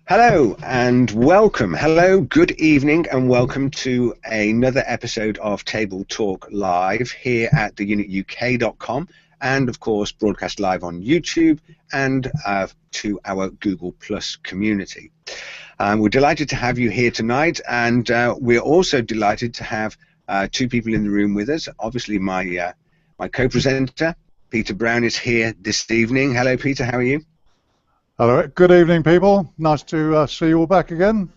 Hello and welcome. Hello, good evening, and welcome to another episode of Table Talk Live here at theunituk.com, and of course broadcast live on YouTube and to our Google Plus community. We're delighted to have you here tonight, and we're also delighted to have two people in the room with us. Obviously, my co-presenter Peter Brown is here this evening. Hello, Peter. How are you? Hello, good evening, people. Nice to see you all back again.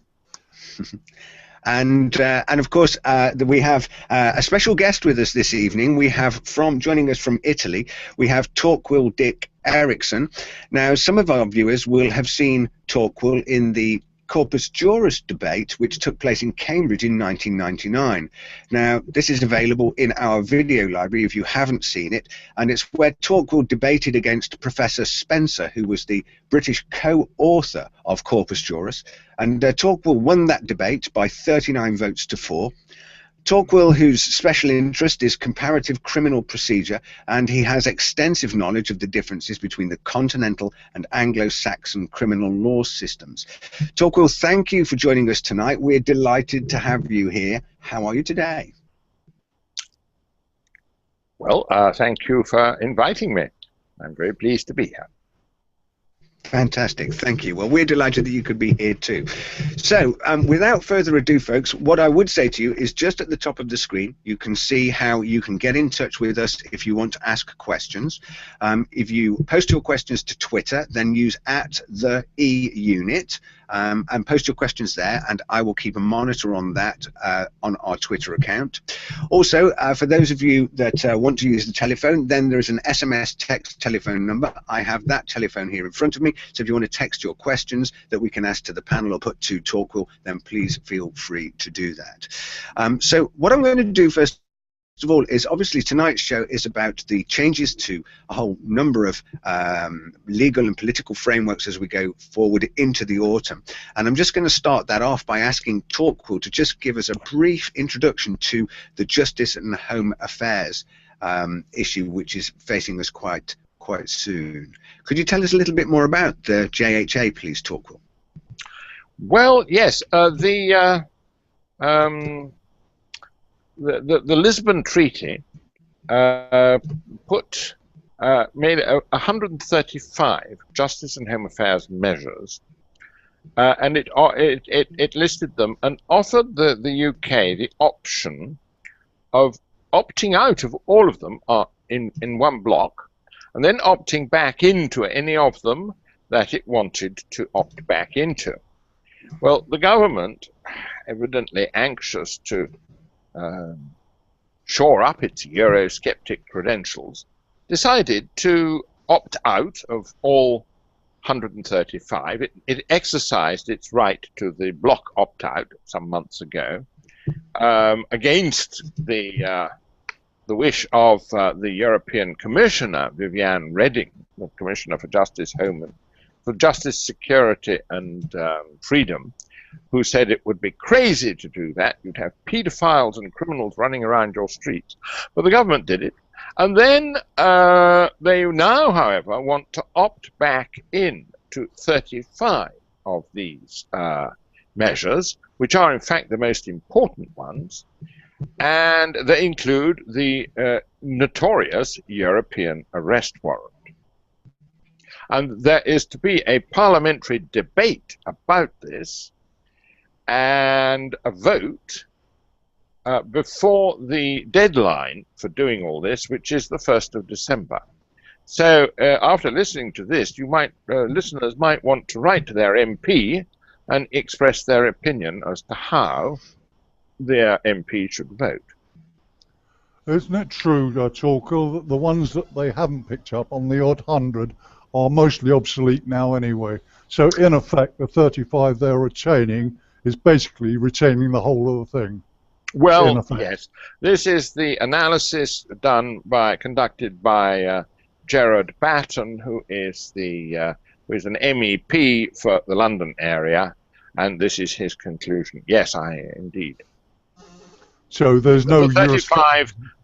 And of course, we have a special guest with us this evening. We have joining us from Italy, we have Torquil Dick Eriksson. Now, some of our viewers will have seen Torquil in the Corpus Juris debate, which took place in Cambridge in 1999. Now, this is available in our video library if you haven't seen it, and it's where Torquil debated against Professor Spencer, who was the British co-author of Corpus Juris, and Torquil won that debate by 39 votes to 4. Torquil, whose special interest is comparative criminal procedure, and he has extensive knowledge of the differences between the continental and Anglo-Saxon criminal law systems. Torquil, thank you for joining us tonight. We're delighted to have you here. How are you today? Well, thank you for inviting me. I'm very pleased to be here. Fantastic, thank you. Well, we're delighted that you could be here too. So, without further ado, folks, what I would say to you is just at the top of the screen, you can see how you can get in touch with us if you want to ask questions. If you post your questions to Twitter, then use @theunit and post your questions there, and I will keep a monitor on that on our Twitter account. Also, for those of you that want to use the telephone, then there is an SMS text telephone number. I have that telephone here in front of me, so if you want to text your questions that we can ask to the panel or put to Torquil, then please feel free to do that. So what I'm going to do first of all is, obviously tonight's show is about the changes to a whole number of legal and political frameworks as we go forward into the autumn, and I'm just going to start that off by asking Torquil to just give us a brief introduction to the Justice and Home Affairs issue, which is facing us quite soon. Could you tell us a little bit more about the JHA, please, Torquil? Well, yes, the Lisbon Treaty made 135 Justice and Home Affairs measures, and it listed them and offered the UK the option of opting out of all of them in one block, and then opting back into any of them that it wanted to opt back into. Well, the government, evidently anxious to shore up its Eurosceptic credentials, decided to opt out of all 135. It exercised its right to the block opt-out some months ago, against the wish of the European Commissioner, Viviane Reding, the Commissioner for Justice, Security and Freedom, who said it would be crazy to do that. You'd have paedophiles and criminals running around your streets. But the government did it. And then they now, however, want to opt back in to 35 of these measures, which are in fact the most important ones. And they include the notorious European Arrest Warrant. And there is to be a parliamentary debate about this and a vote before the deadline for doing all this, which is the 1st of December. So after listening to this, listeners might want to write to their MP and express their opinion as to how their MP should vote. Isn't it true, Torquil, that the ones that they haven't picked up on the odd 100 are mostly obsolete now anyway? So in effect, the 35 they're retaining is basically retaining the whole of the thing. Well, yes. This is the analysis conducted by Gerard Batten, who is an MEP for the London area, and this is his conclusion. Yes, indeed. So there's no the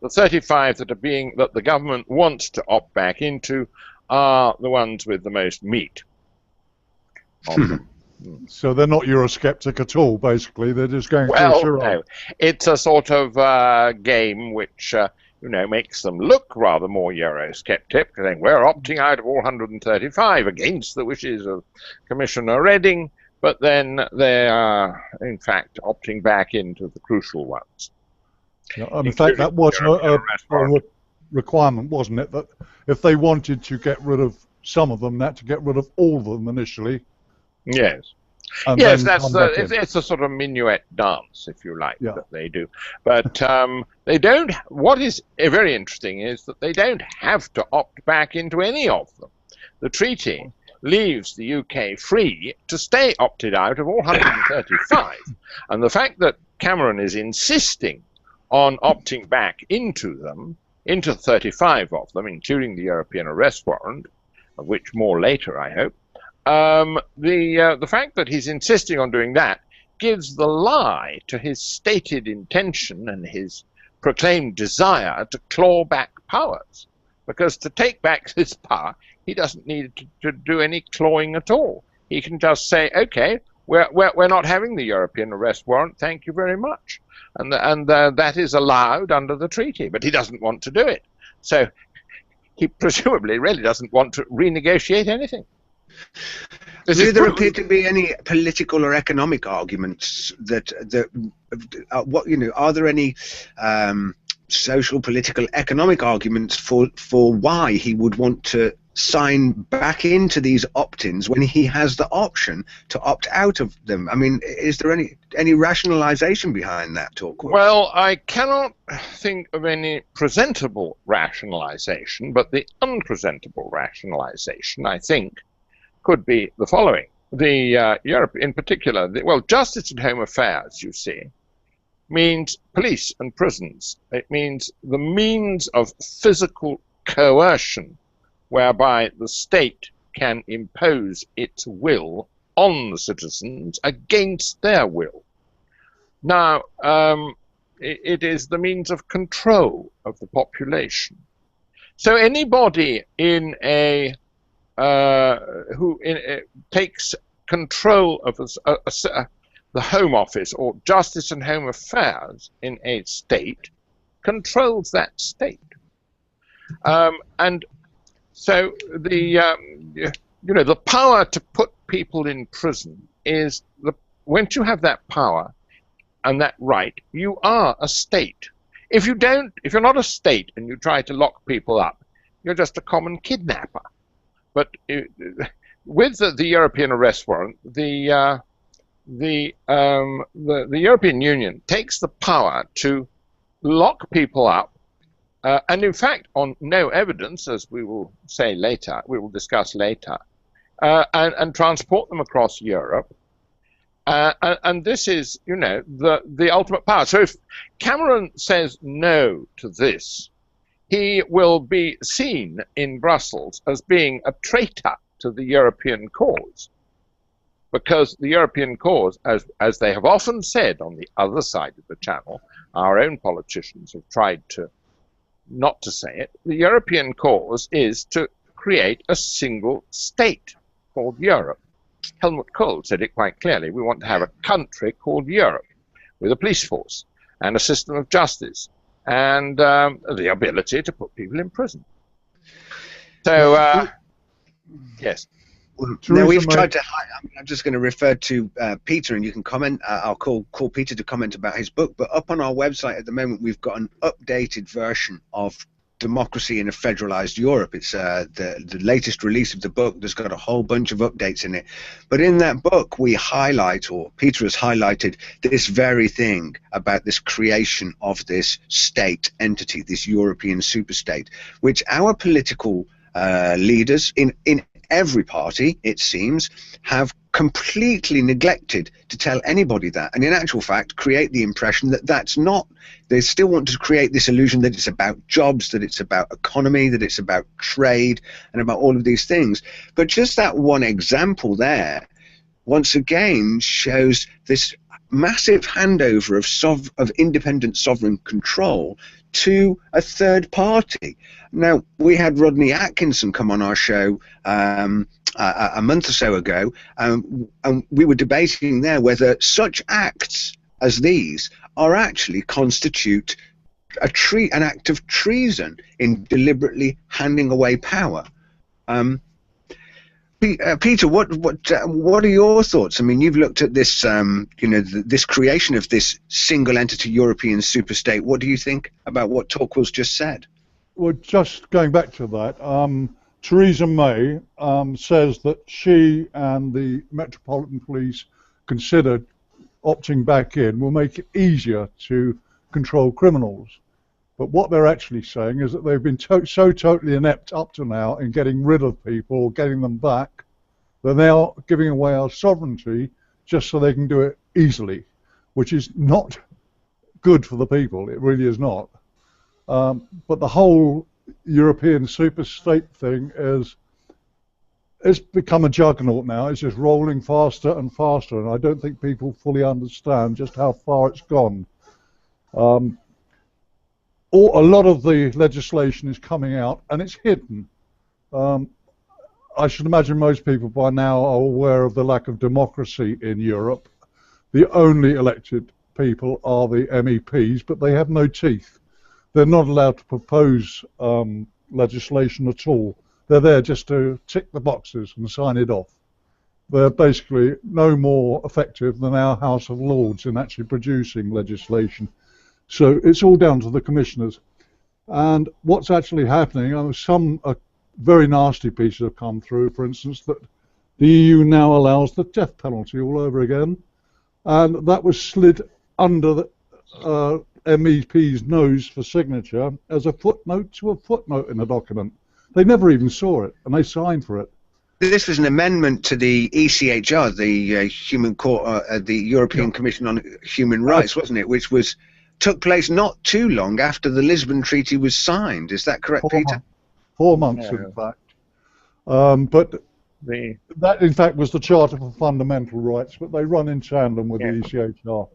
35 that the government wants to opt back into are the ones with the most meat on them. So they're not Eurosceptic at all, basically. They're just going through a Well, charade. no, it's a sort of game which makes them look rather more Eurosceptic, saying we're opting out of all 135 against the wishes of Commissioner Reding, but then they are, in fact, opting back into the crucial ones. Yeah, in fact, that was a requirement, wasn't it? That if they wanted to get rid of some of them, they had to get rid of all of them initially. Yes. And yes, then it's a sort of minuet dance, if you like, Yeah. that they do. But they don't. What is very interesting is that they don't have to opt back into any of them. The treaty leaves the UK free to stay opted out of all 135. And the fact that Cameron is insisting on opting back into them, into 35 of them, including the European Arrest Warrant, of which more later, I hope, the fact that he's insisting on doing that gives the lie to his stated intention and his proclaimed desire to claw back powers. Because to take back this power, he doesn't need to do any clawing at all. He can just say, okay, we're not having the European Arrest Warrant, thank you very much. And that is allowed under the treaty, but he doesn't want to do it. So he presumably really doesn't want to renegotiate anything. Do there appear to be any political or economic arguments that are there any social, political, economic arguments for why he would want to sign back into these opt-ins when he has the option to opt out of them? I mean, is there any rationalization behind that talk? Well, I cannot think of any presentable rationalization, but the unpresentable rationalization, I think, could be the following. Europe, in particular, Justice and Home Affairs, you see, means police and prisons. It means the means of physical coercion whereby the state can impose its will on the citizens against their will. Now, it is the means of control of the population. So anybody in who takes control of the Home Office or Justice and Home Affairs in a state controls that state, and so the power to put people in prison is once you have that power and that right, you are a state. If you're not a state and you try to lock people up, you're just a common kidnapper. But with the European Arrest Warrant, the European Union takes the power to lock people up, and in fact, on no evidence, as we will discuss later, and transport them across Europe. And this is, the ultimate power. So if Cameron says no to this, he will be seen in Brussels as being a traitor to the European cause, because the European cause, as they have often said on the other side of the channel, our own politicians have tried not to say it, the European cause is to create a single state called Europe. Helmut Kohl said it quite clearly. We want to have a country called Europe with a police force and a system of justice and the ability to put people in prison. So, yes. Now we've tried to. I'm just going to refer to Peter, and you can comment. I'll call Peter to comment about his book. But up on our website at the moment, we've got an updated version of Democracy in a Federalized Europe. It's the latest release of the book. There's got a whole bunch of updates in it. But in that book, we highlight, or Peter has highlighted, this very thing about this creation of this state entity, this European superstate, which our political leaders in every party, it seems, have completely neglected to tell anybody that, and in actual fact create the impression that that's not. They still want to create this illusion that it's about jobs, that it's about economy, that it's about trade, and about all of these things. But just that one example there, once again, shows this massive handover of independent sovereign control to a third party. Now, we had Rodney Atkinson come on our show a month or so ago, and we were debating there whether such acts as these are actually constitute an act of treason in deliberately handing away power. Peter, what are your thoughts? I mean, you've looked at this, this creation of this single entity European superstate. What do you think about what Torquil's just said? Well, just going back to that, Theresa May says that she and the Metropolitan Police considered opting back in will make it easier to control criminals. But what they're actually saying is that they've been so totally inept up to now in getting rid of people or getting them back, they're now giving away our sovereignty just so they can do it easily, which is not good for the people. It really is not. But the whole European superstate thing it's become a juggernaut now. It's just rolling faster and faster, and I don't think people fully understand just how far it's gone. A lot of the legislation is coming out, and it's hidden. I should imagine most people by now are aware of the lack of democracy in Europe. The only elected people are the MEPs, but they have no teeth. They're not allowed to propose legislation at all. They're there just to tick the boxes and sign it off. They're basically no more effective than our House of Lords in actually producing legislation. So it's all down to the commissioners. And what's actually happening, some very nasty pieces have come through, for instance, that the EU now allows the death penalty all over again. And that was slid under the MEP's nose for signature as a footnote to a footnote in a document. They never even saw it, and they signed for it. This was an amendment to the ECHR, the the European Commission on Human Rights, wasn't it? Which took place not too long after the Lisbon Treaty was signed. Is that correct, Peter? 4 months, in fact. But that, in fact, was the Charter for Fundamental Rights, but they run in tandem with the ECHR.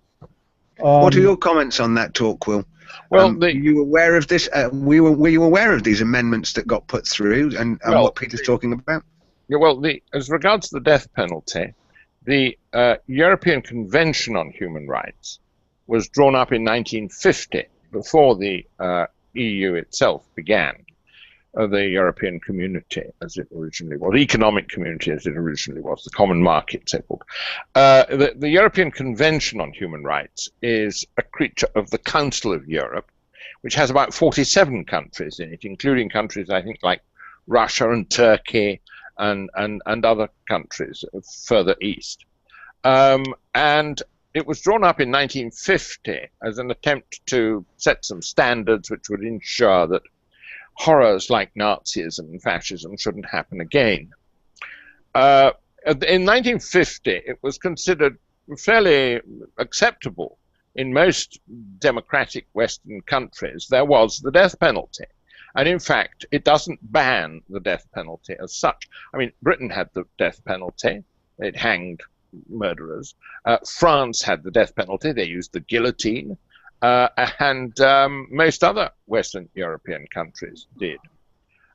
What are your comments on that, Torquil? Well, were you aware of this? Were you aware of these amendments that got put through, and what Peter's talking about? Yeah, well, as regards to the death penalty, the European Convention on Human Rights was drawn up in 1950, before the EU itself began. The European Community, as it originally was, Economic Community, as it originally was, the Common Market, so-called. The European Convention on Human Rights is a creature of the Council of Europe, which has about 47 countries in it, including countries, I think, like Russia and Turkey and other countries further east. And it was drawn up in 1950 as an attempt to set some standards which would ensure that horrors like Nazism and fascism shouldn't happen again. In 1950, it was considered fairly acceptable in most democratic Western countries. There was the death penalty. And in fact, it doesn't ban the death penalty as such. I mean, Britain had the death penalty. It hanged murderers. France had the death penalty. They used the guillotine. And most other Western European countries did.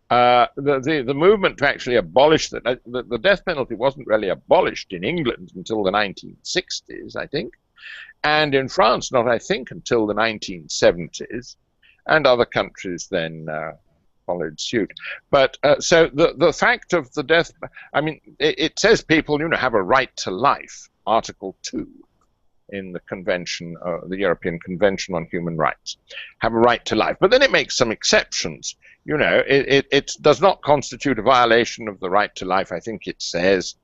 The movement to actually abolish the death penalty wasn't really abolished in England until the 1960s, I think, and in France not, I think, until the 1970s, and other countries then followed suit. But so the fact of the death, I mean, it says people, have a right to life, Article 2. In the convention, the European Convention on Human Rights, have a right to life. But then it makes some exceptions. It does not constitute a violation of the right to life, I think it says,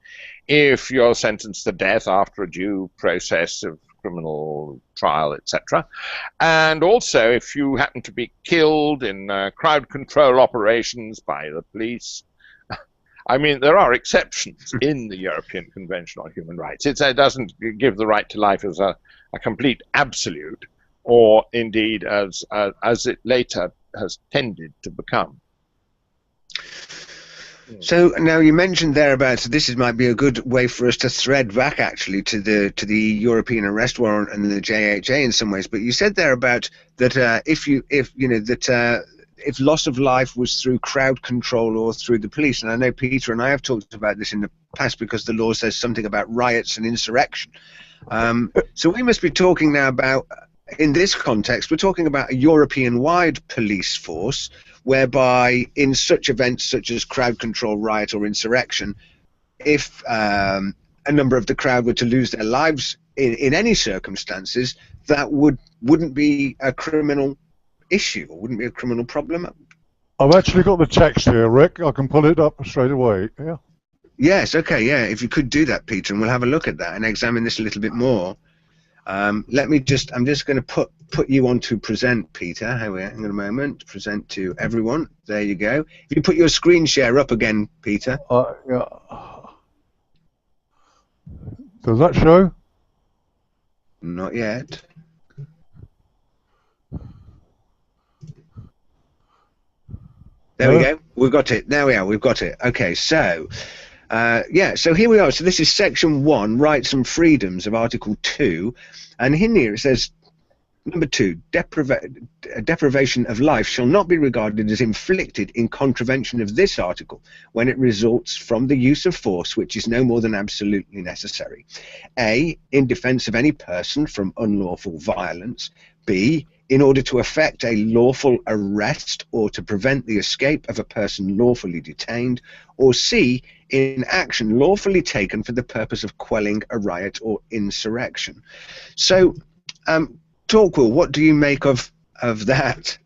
if you're sentenced to death after a due process of criminal trial, etc. And also if you happen to be killed in crowd control operations by the police. I mean, there are exceptions in the European Convention on Human Rights. It doesn't give the right to life as a complete absolute, or indeed as it later has tended to become. So now you mentioned thereabouts, might be a good way for us to thread back actually to the European Arrest Warrant and the JHA in some ways. But you said thereabouts that if loss of life was through crowd control or through the police, and I know Peter and I have talked about this in the past because the law says something about riots and insurrection. So we must be talking now about, in this context, we're talking about a European-wide police force, whereby in such events such as crowd control, riot or insurrection, if a number of the crowd were to lose their lives in any circumstances, that wouldn't be a criminal issue, or wouldn't be a criminal problem. I've actually got the text here, Rick. I can pull it up straight away. Yeah. Yes, okay, yeah. If you could do that, Peter, and we'll have a look at that and examine this a little bit more. I'm just going to put you on to present, Peter. Hang on a moment. Present to everyone. There you go. If you put your screen share up again, Peter. Yeah. Does that show? Not yet. There we go. We've got it. There we are. We've got it. Okay, so so here we are. So this is Section 1, Rights and Freedoms of Article 2, and in here it says, number 2, deprivation of life shall not be regarded as inflicted in contravention of this article when it results from the use of force which is no more than absolutely necessary. A, in defence of any person from unlawful violence. B, in order to effect a lawful arrest or to prevent the escape of a person lawfully detained. Or C, in action lawfully taken for the purpose of quelling a riot or insurrection. So, Torquil, what do you make of that?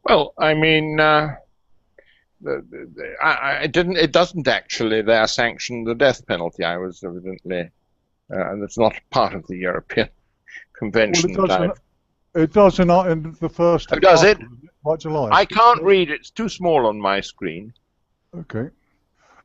Well, I mean, it doesn't actually there sanction the death penalty. I was evidently, and it's not part of the European Convention. Well, it does in the first. Oh, does it? Right to life. I can't read. It's too small on my screen. Okay.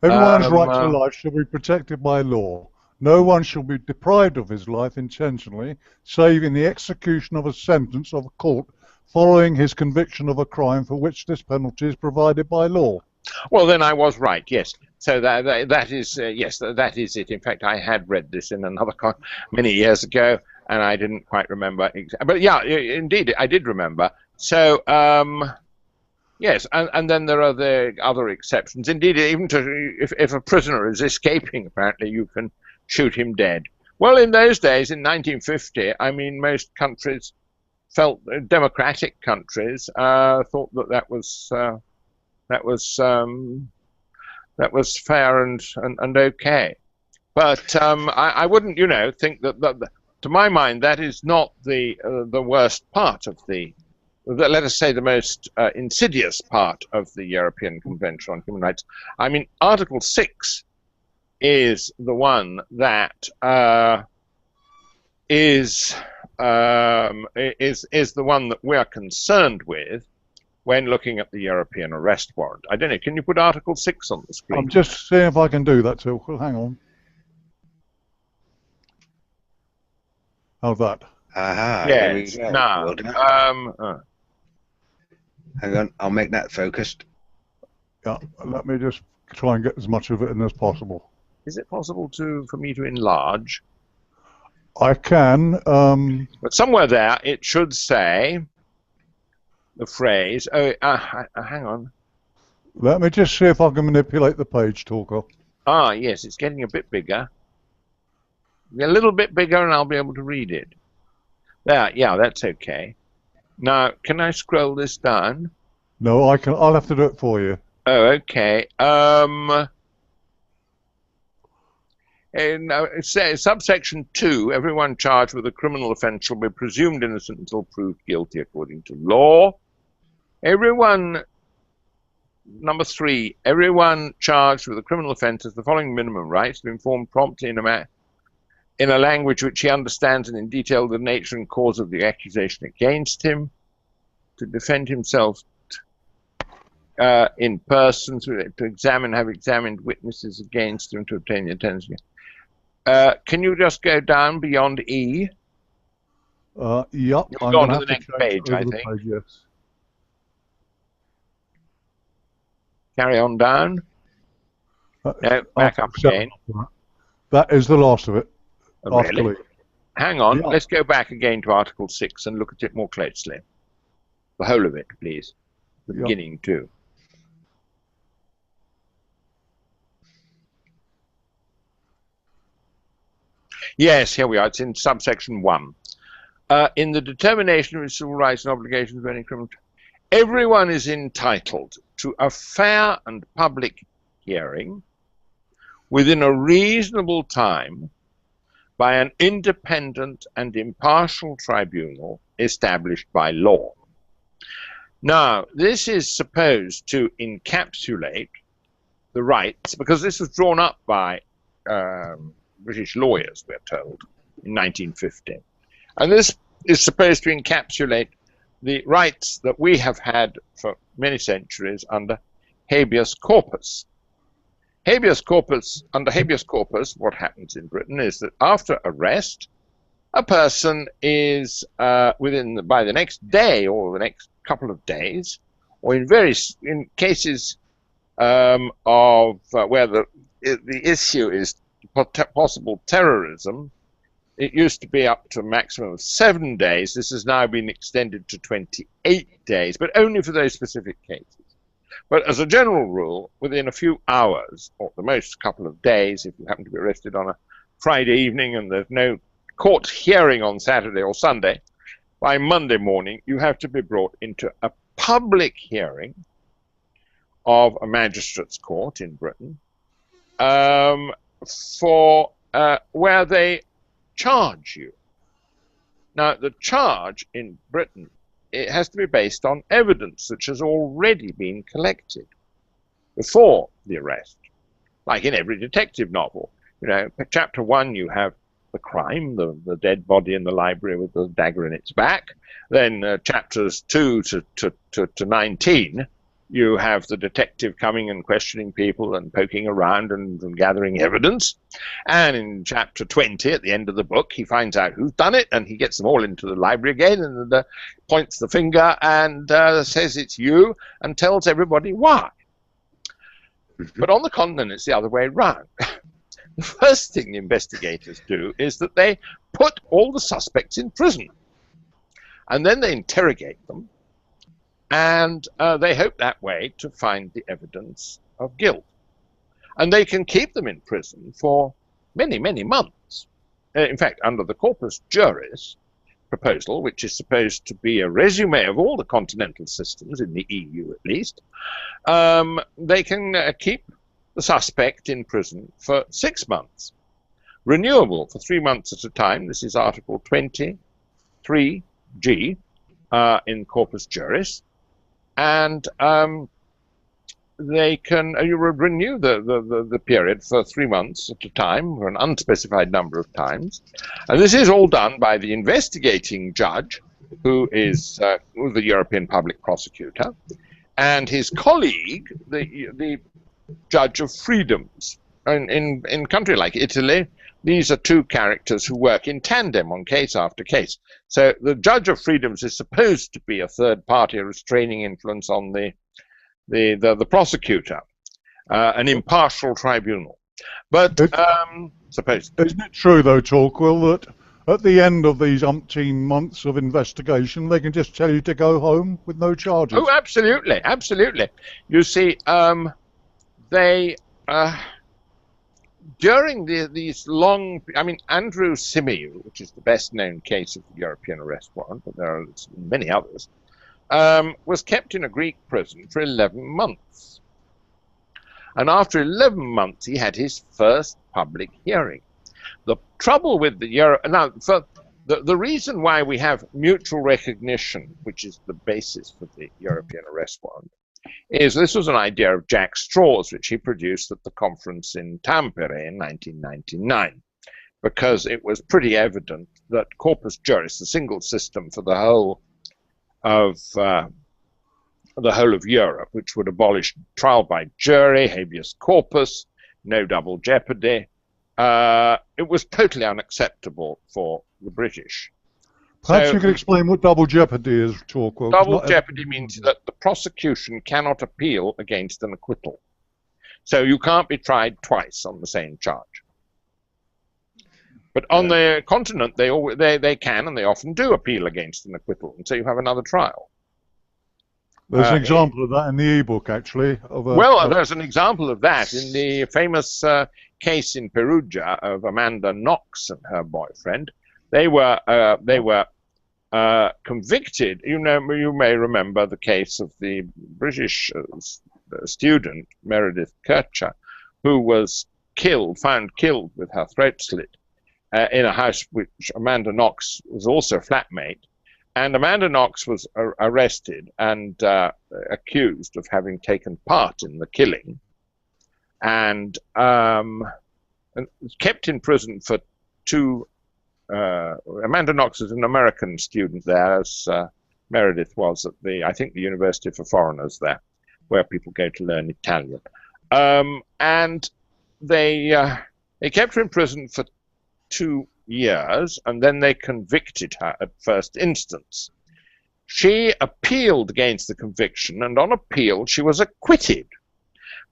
Everyone's right to life shall be protected by law. No one shall be deprived of his life intentionally, save in the execution of a sentence of a court following his conviction of a crime for which this penalty is provided by law. Well, then I was right. Yes. So that is yes, that is it. In fact, I had read this in another many years ago, and I didn't quite remember. But yeah, indeed, I did remember. So yes, and then there are the other exceptions. Indeed, even if a prisoner is escaping, apparently you can shoot him dead. Well, in those days, in 1950, I mean, most countries felt, democratic countries thought that was fair and okay. But I wouldn't, think that to my mind, that is not the worst part of let us say the most insidious part of the European Convention on Human Rights. I mean, Article 6 is the one that is the one that we are concerned with when looking at the European Arrest Warrant. I don't know, can you put Article 6 on the screen? I'm just seeing if I can do that, too. Well, hang on. How's that? Aha. Yes. Now, hang on, I'll make that focused. Yeah, let me just try and get as much of it in as possible. Is it possible for me to enlarge? I can. But somewhere there it should say the phrase. Oh, hang on. Let me just see if I can manipulate the page, Talker. Ah, yes, it's getting a bit bigger. A little bit bigger, and I'll be able to read it. There, yeah, that's okay. Now, can I scroll this down? No, I can. I'll have to do it for you. Oh, okay. It says, subsection 2, everyone charged with a criminal offence shall be presumed innocent until proved guilty according to law. Number 3, everyone charged with a criminal offence has the following minimum rights: to be informed promptly in a language which he understands and in detail the nature and cause of the accusation against him, to defend himself in person, to have examined witnesses against him, to obtain the attendance. Can you just go down beyond E? Yep. You'll go on to the next page, I think. Page, yes. Carry on down. No, back up again. That is the last of it. Oh, really? Hang on, Yeah. let's go back again to Article 6 and look at it more closely. The whole of it, please. The beginning, too. Yes, here we are. It's in subsection 1. In the determination of civil rights and obligations of any criminal, everyone is entitled to a fair and public hearing within a reasonable time by an independent and impartial tribunal established by law. Now, this is supposed to encapsulate the rights, because this was drawn up by British lawyers, we're told, in 1915. And this is supposed to encapsulate the rights that we have had for many centuries under habeas corpus. Habeas corpus, under habeas corpus, what happens in Britain is that after arrest, a person is by the next day or the next couple of days, or in cases of where the issue is possible terrorism, it used to be up to a maximum of 7 days. This has now been extended to 28 days, but only for those specific cases. But as a general rule, within a few hours, or at the most a couple of days, if you happen to be arrested on a Friday evening and there's no court hearing on Saturday or Sunday, by Monday morning you have to be brought into a public hearing of a magistrate's court in Britain, for where they charge you. Now, the charge in Britain, it has to be based on evidence which has already been collected before the arrest. Like in every detective novel, chapter 1 you have the crime, the dead body in the library with the dagger in its back. Then chapters 2 to 19, you have the detective coming and questioning people and poking around and gathering evidence. And in chapter 20, at the end of the book, he finds out who's done it, and he gets them all into the library again and points the finger and says it's you and tells everybody why. But on the continent, it's the other way around. The first thing the investigators do is that they put all the suspects in prison, and then they interrogate them, and they hope that way to find the evidence of guilt. And they can keep them in prison for many, many months. In fact, under the corpus juris proposal, which is supposed to be a resume of all the continental systems, in the EU at least, they can keep the suspect in prison for 6 months, renewable for 3 months at a time. This is Article 23G in Corpus Juris, and they can renew the period for 3 months at a time, for an unspecified number of times, and this is all done by the investigating judge, who is the European Public Prosecutor, and his colleague, the Judge of Freedoms. In a country like Italy, these are two characters who work in tandem on case after case. So the Judge of Freedoms is supposed to be a third party, a restraining influence on the prosecutor, an impartial tribunal. But suppose. Isn't it true, though, Torquil, that at the end of these umpteen months of investigation, they can just tell you to go home with no charges? Oh, absolutely, absolutely. You see, they during these long, Andrew Symeou, which is the best known case of the European Arrest Warrant, but there are many others, was kept in a Greek prison for 11 months. And after 11 months, he had his first public hearing. The trouble with the reason why we have mutual recognition, which is the basis for the European Arrest Warrant, is this was an idea of Jack Straw's, which he produced at the conference in Tampere in 1999, because it was pretty evident that corpus juris, the single system for the whole of Europe, which would abolish trial by jury, habeas corpus, no double jeopardy, it was totally unacceptable for the British. Perhaps you can explain what double jeopardy is, Torquil. Double jeopardy means that the prosecution cannot appeal against an acquittal. So you can't be tried twice on the same charge. But on the continent, they can, and they often do appeal against an acquittal, and so you have another trial. There's an example of that in the e-book, actually. There's an example of that in the famous case in Perugia of Amanda Knox and her boyfriend. They were convicted. You may remember the case of the British student Meredith Kircher, who was found killed with her throat slit in a house which Amanda Knox was also flatmate. And Amanda Knox was arrested and accused of having taken part in the killing, and kept in prison for Amanda Knox is an American student there, as Meredith was at I think the University for Foreigners there, where people go to learn Italian. And they kept her in prison for 2 years, and then they convicted her at first instance. She appealed against the conviction, and on appeal she was acquitted.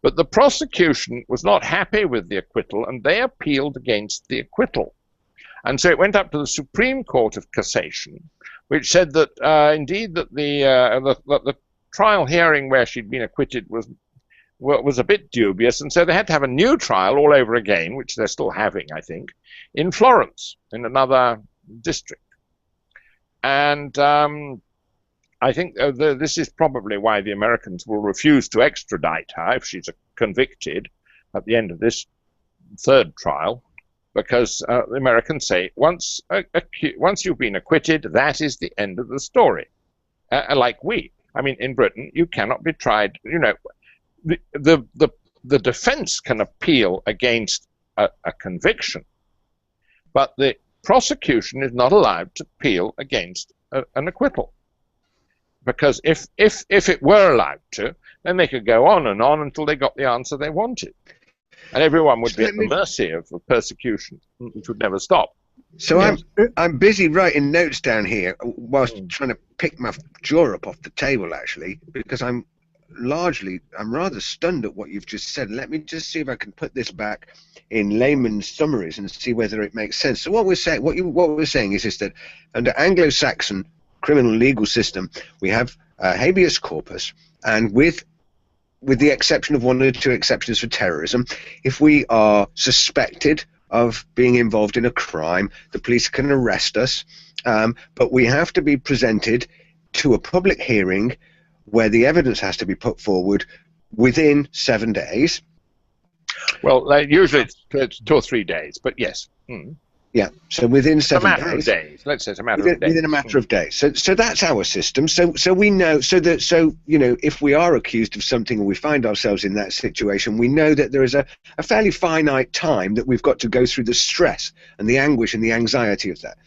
But the prosecution was not happy with the acquittal, and they appealed against the acquittal. And so it went up to the Supreme Court of Cassation, which said that indeed that the trial hearing where she'd been acquitted was a bit dubious, and so they had to have a new trial all over again, which they're still having, I think, in Florence, in another district. And I think this is probably why the Americans will refuse to extradite her if she's convicted at the end of this third trial, because the Americans say, once you've been acquitted, that is the end of the story. Like in Britain, you cannot be tried, the defense can appeal against a conviction, but the prosecution is not allowed to appeal against an acquittal. Because if it were allowed to, then they could go on and on until they got the answer they wanted. And everyone would be at the mercy of persecution, which would never stop. So I'm busy writing notes down here whilst trying to pick my jaw up off the table, actually, because I'm rather stunned at what you've just said. Let me just see if I can put this back in layman's summaries and see whether it makes sense. So what we're saying is that under Anglo-Saxon criminal legal system, we have habeas corpus, and with the exception of one or two exceptions for terrorism, if we are suspected of being involved in a crime, the police can arrest us, but we have to be presented to a public hearing where the evidence has to be put forward within 7 days. Well, usually it's 2 or 3 days, but yes. Yeah, so within 7 days. A matter of days. Let's say it's a matter of days. Within a matter of days. So that's our system. So we know. So if we are accused of something or we find ourselves in that situation, we know that there is a fairly finite time that we've got to go through the stress and the anguish and the anxiety of that.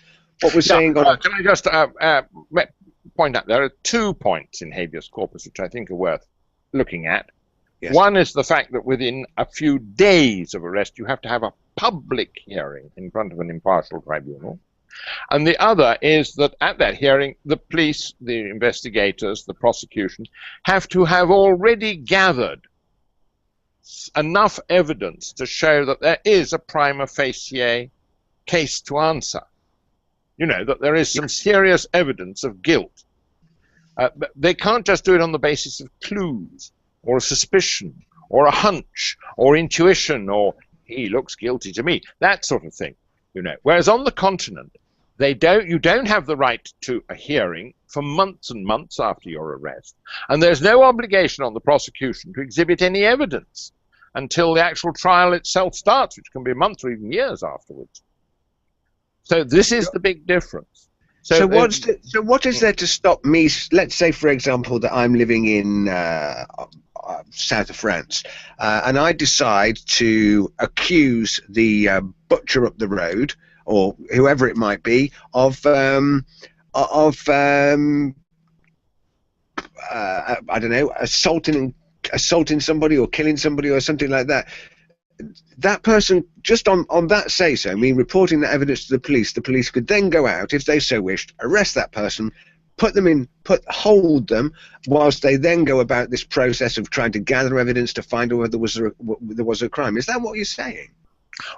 What we're saying. Can I just point out there are 2 points in habeas corpus which I think are worth looking at. Yes. One is the fact that within a few days of arrest you have to have a public hearing in front of an impartial tribunal. And the other is that at that hearing, the police, the investigators, the prosecution have to have already gathered enough evidence to show that there is a prima facie case to answer. That there is some serious evidence of guilt. They can't just do it on the basis of clues, or a suspicion, or a hunch, or intuition, or he looks guilty to me, that sort of thing, Whereas on the continent, you don't have the right to a hearing for months and months after your arrest, and there's no obligation on the prosecution to exhibit any evidence until the actual trial itself starts, which can be months or even years afterwards. So this is the big difference. So what is there to stop me? Let's say, for example, that I'm living in south of France, and I decide to accuse the butcher up the road, or whoever it might be, of I don't know, assaulting somebody or killing somebody or something like that. that person, just on that say-so, I mean, reporting that evidence to the police could then go out, if they so wished, arrest that person, hold them, whilst they then go about this process of trying to gather evidence to find out whether there was a crime. Is that what you're saying?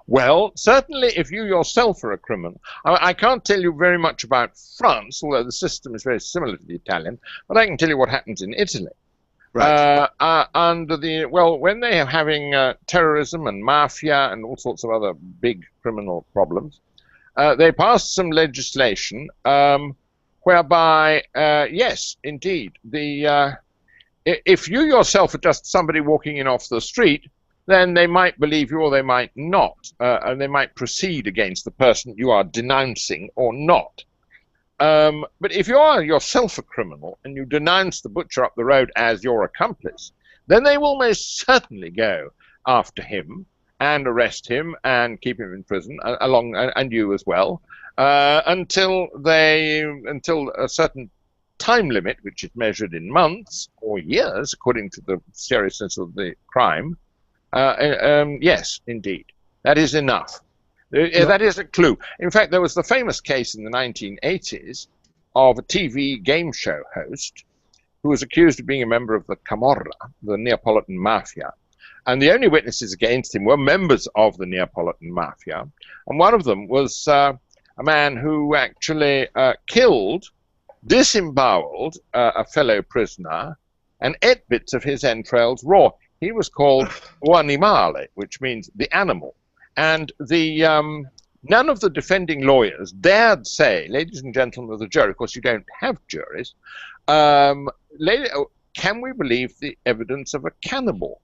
Well, certainly if you yourself are a criminal. I can't tell you very much about France, although the system is very similar to the Italian, but I can tell you what happens in Italy. Right. When they are having terrorism and mafia and all sorts of other big criminal problems, they passed some legislation whereby, yes, indeed, if you yourself are just somebody walking in off the street, then they might believe you or they might not, and they might proceed against the person you are denouncing or not. But if you are yourself a criminal and you denounce the butcher up the road as your accomplice, then they will most certainly go after him and arrest him and keep him in prison, and you as well, until a certain time limit, which is measured in months or years, according to the seriousness of the crime. Yes, indeed, that is enough. That is a clue. In fact, there was the famous case in the 1980s of a TV game show host who was accused of being a member of the Camorra, the Neapolitan Mafia. And the only witnesses against him were members of the Neapolitan Mafia. And one of them was a man who actually killed, disemboweled a fellow prisoner and ate bits of his entrails raw. He was called Animale, which means the animal. And none of the defending lawyers dared say, ladies and gentlemen of the jury, of course you don't have juries, can we believe the evidence of a cannibal?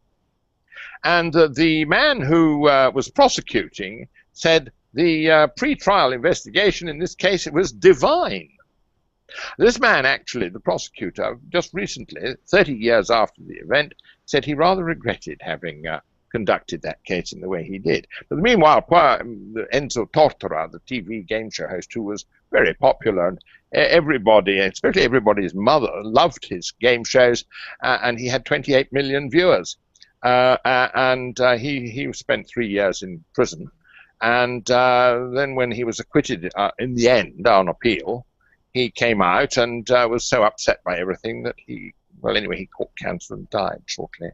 And the man who was prosecuting said the pre-trial investigation in this case, it was divine. This man, actually, the prosecutor, just recently, 30 years after the event, said he rather regretted having conducted that case in the way he did. But meanwhile, Enzo Tortora, the TV game show host, who was very popular, and everybody, especially everybody's mother, loved his game shows, and he had 28 million viewers. He spent 3 years in prison. And then when he was acquitted in the end on appeal, he came out and was so upset by everything that he caught cancer and died shortly.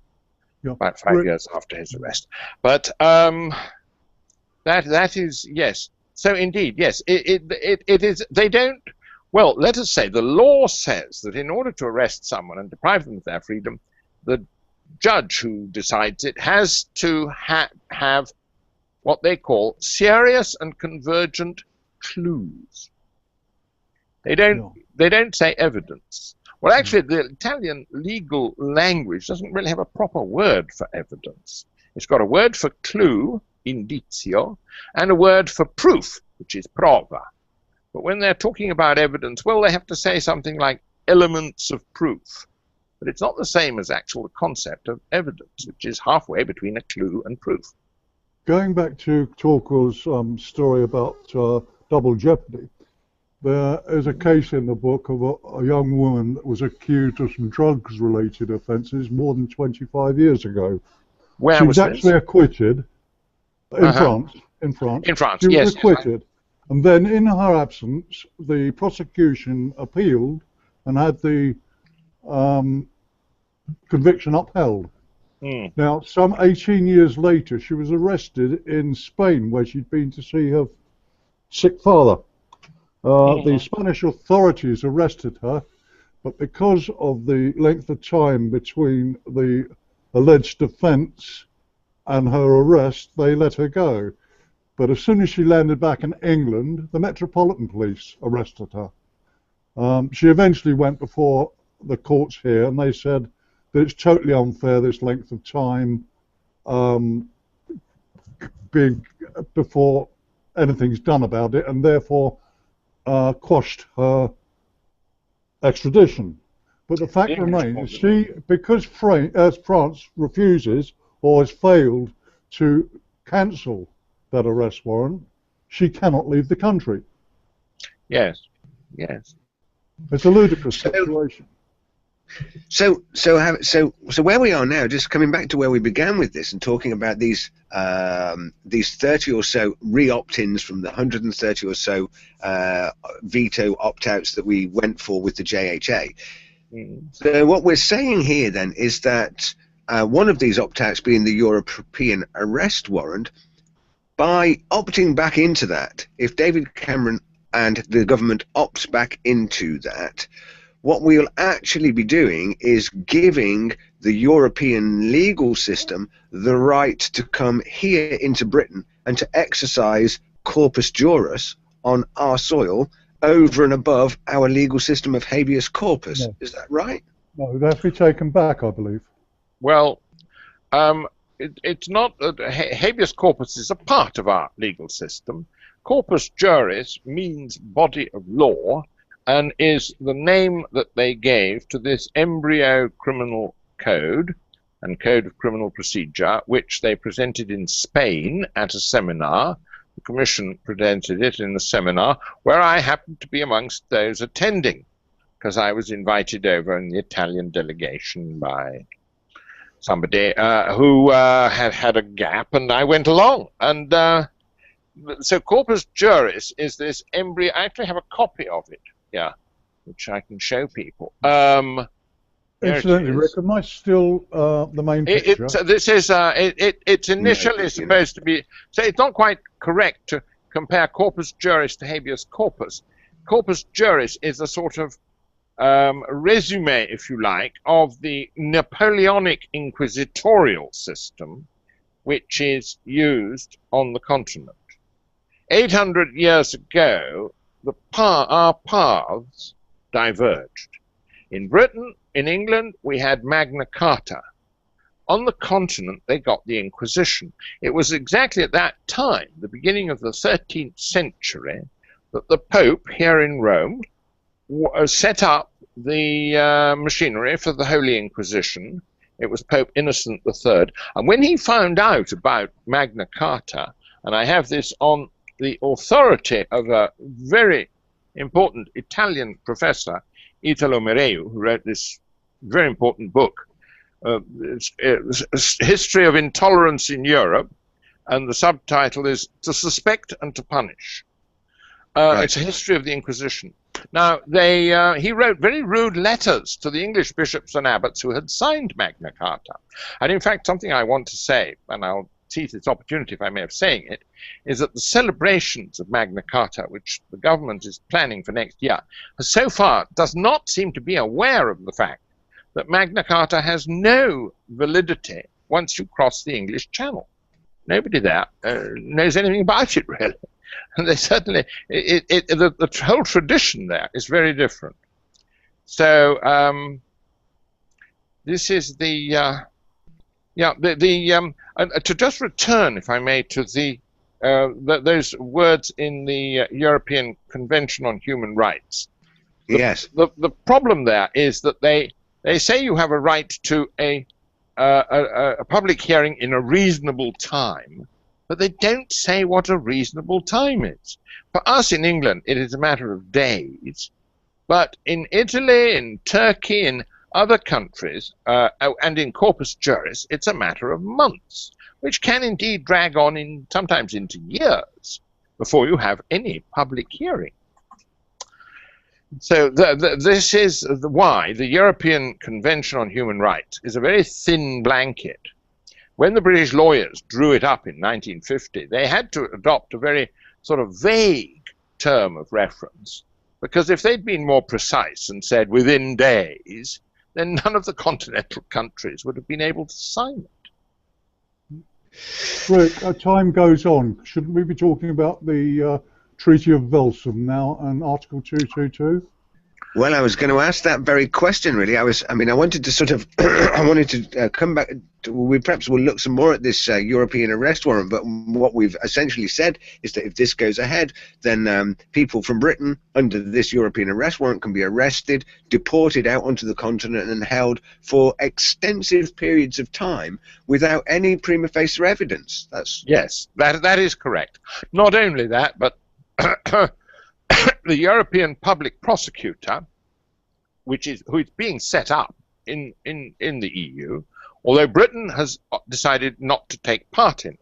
About 5 years after his arrest. But that is, yes. So indeed, yes, it is, they don't, well, let us say the law says that in order to arrest someone and deprive them of their freedom, the judge who decides it has to have what they call serious and convergent clues. They don't say evidence. Well, actually, the Italian legal language doesn't really have a proper word for evidence. It's got a word for clue, indizio, and a word for proof, which is prova. But when they're talking about evidence, well, they have to say something like elements of proof. But it's not the same as actual concept of evidence, which is halfway between a clue and proof. Going back to Torquil's story about double jeopardy, there is a case in the book of a young woman that was accused of some drugs-related offences more than 25 years ago. Where she was actually this? Acquitted in France. In France. In France, she yes. was acquitted. And then in her absence, the prosecution appealed and had the conviction upheld. Now, some 18 years later, she was arrested in Spain, where she'd been to see her sick father. The Spanish authorities arrested her, but because of the length of time between the alleged offence and her arrest, they let her go. But as soon as she landed back in England, the Metropolitan Police arrested her. She eventually went before the courts here, and they said that it's totally unfair, this length of time being before anything's done about it, and therefore quashed her extradition. But the fact remains, because France refuses or has failed to cancel that arrest warrant, she cannot leave the country. Yes, yes. It's a ludicrous situation. So where we are now, just coming back to where we began with this and talking about these 30 or so re-opt-ins from the 130 or so veto opt-outs that we went for with the JHA. So what we're saying here then is that one of these opt-outs being the European Arrest Warrant, by opting back into that, if David Cameron and the government opts back into that, what we'll actually be doing is giving the European legal system the right to come here into Britain and to exercise corpus juris on our soil over and above our legal system of habeas corpus. No. Is that right? No, that have to be taken back, I believe. Well, it's not habeas corpus is a part of our legal system. Corpus juris means body of law, and is the name that they gave to this embryo criminal code and code of criminal procedure, which they presented in Spain at a seminar. The Commission presented it in a seminar where I happened to be amongst those attending, because I was invited over in the Italian delegation by somebody who had a gap, and I went along. And so corpus juris is this embryo. I actually have a copy of it. Yeah, which I can show people. Incidentally, Rick, am I still the main picture? This is it's initially supposed to be. So it's not quite correct to compare corpus juris to habeas corpus. Corpus juris is a sort of resume, if you like, of the Napoleonic inquisitorial system, which is used on the continent. 800 years ago, our paths diverged. In Britain, in England, we had Magna Carta. On the continent, they got the Inquisition. It was exactly at that time, the beginning of the 13th century, that the Pope here in Rome set up the machinery for the Holy Inquisition. It was Pope Innocent III. And when he found out about Magna Carta, and I have this on the authority of a very important Italian professor, Italo Mereu, who wrote this very important book, History of Intolerance in Europe, and the subtitle is To Suspect and to Punish. Right. It's a history of the Inquisition. Now, he wrote very rude letters to the English bishops and abbots who had signed Magna Carta. And in fact, something I want to say, and I'll seize this opportunity if I may of saying it, is that the celebrations of Magna Carta, which the government is planning for next year, so far does not seem to be aware of the fact that Magna Carta has no validity once you cross the English Channel. Nobody there knows anything about it, really. And they certainly, the whole tradition there is very different. So this is the to just return, if I may, to those words in the European Convention on Human Rights. Yes. The problem there is that they say you have a right to a public hearing in a reasonable time, but they don't say what a reasonable time is. For us in England, it is a matter of days, but in Italy, in Turkey, in other countries, and in corpus juris, it's a matter of months, which can indeed drag on sometimes into years before you have any public hearing. So this is why the European Convention on Human Rights is a very thin blanket. When the British lawyers drew it up in 1950, they had to adopt a very sort of vague term of reference, because if they'd been more precise and said within days, then none of the continental countries would have been able to sign it. Rick, time goes on. Shouldn't we be talking about the Treaty of Welsum now and Article 222? Well, I was going to ask that very question, really. I wanted to sort of, come back. We perhaps will look some more at this European Arrest Warrant, but what we've essentially said is that if this goes ahead, then people from Britain under this European Arrest Warrant can be arrested, deported out onto the continent, and held for extensive periods of time without any prima facie evidence. Yes, that is correct. Not only that, but the European Public Prosecutor who is being set up in the EU, although Britain has decided not to take part in it.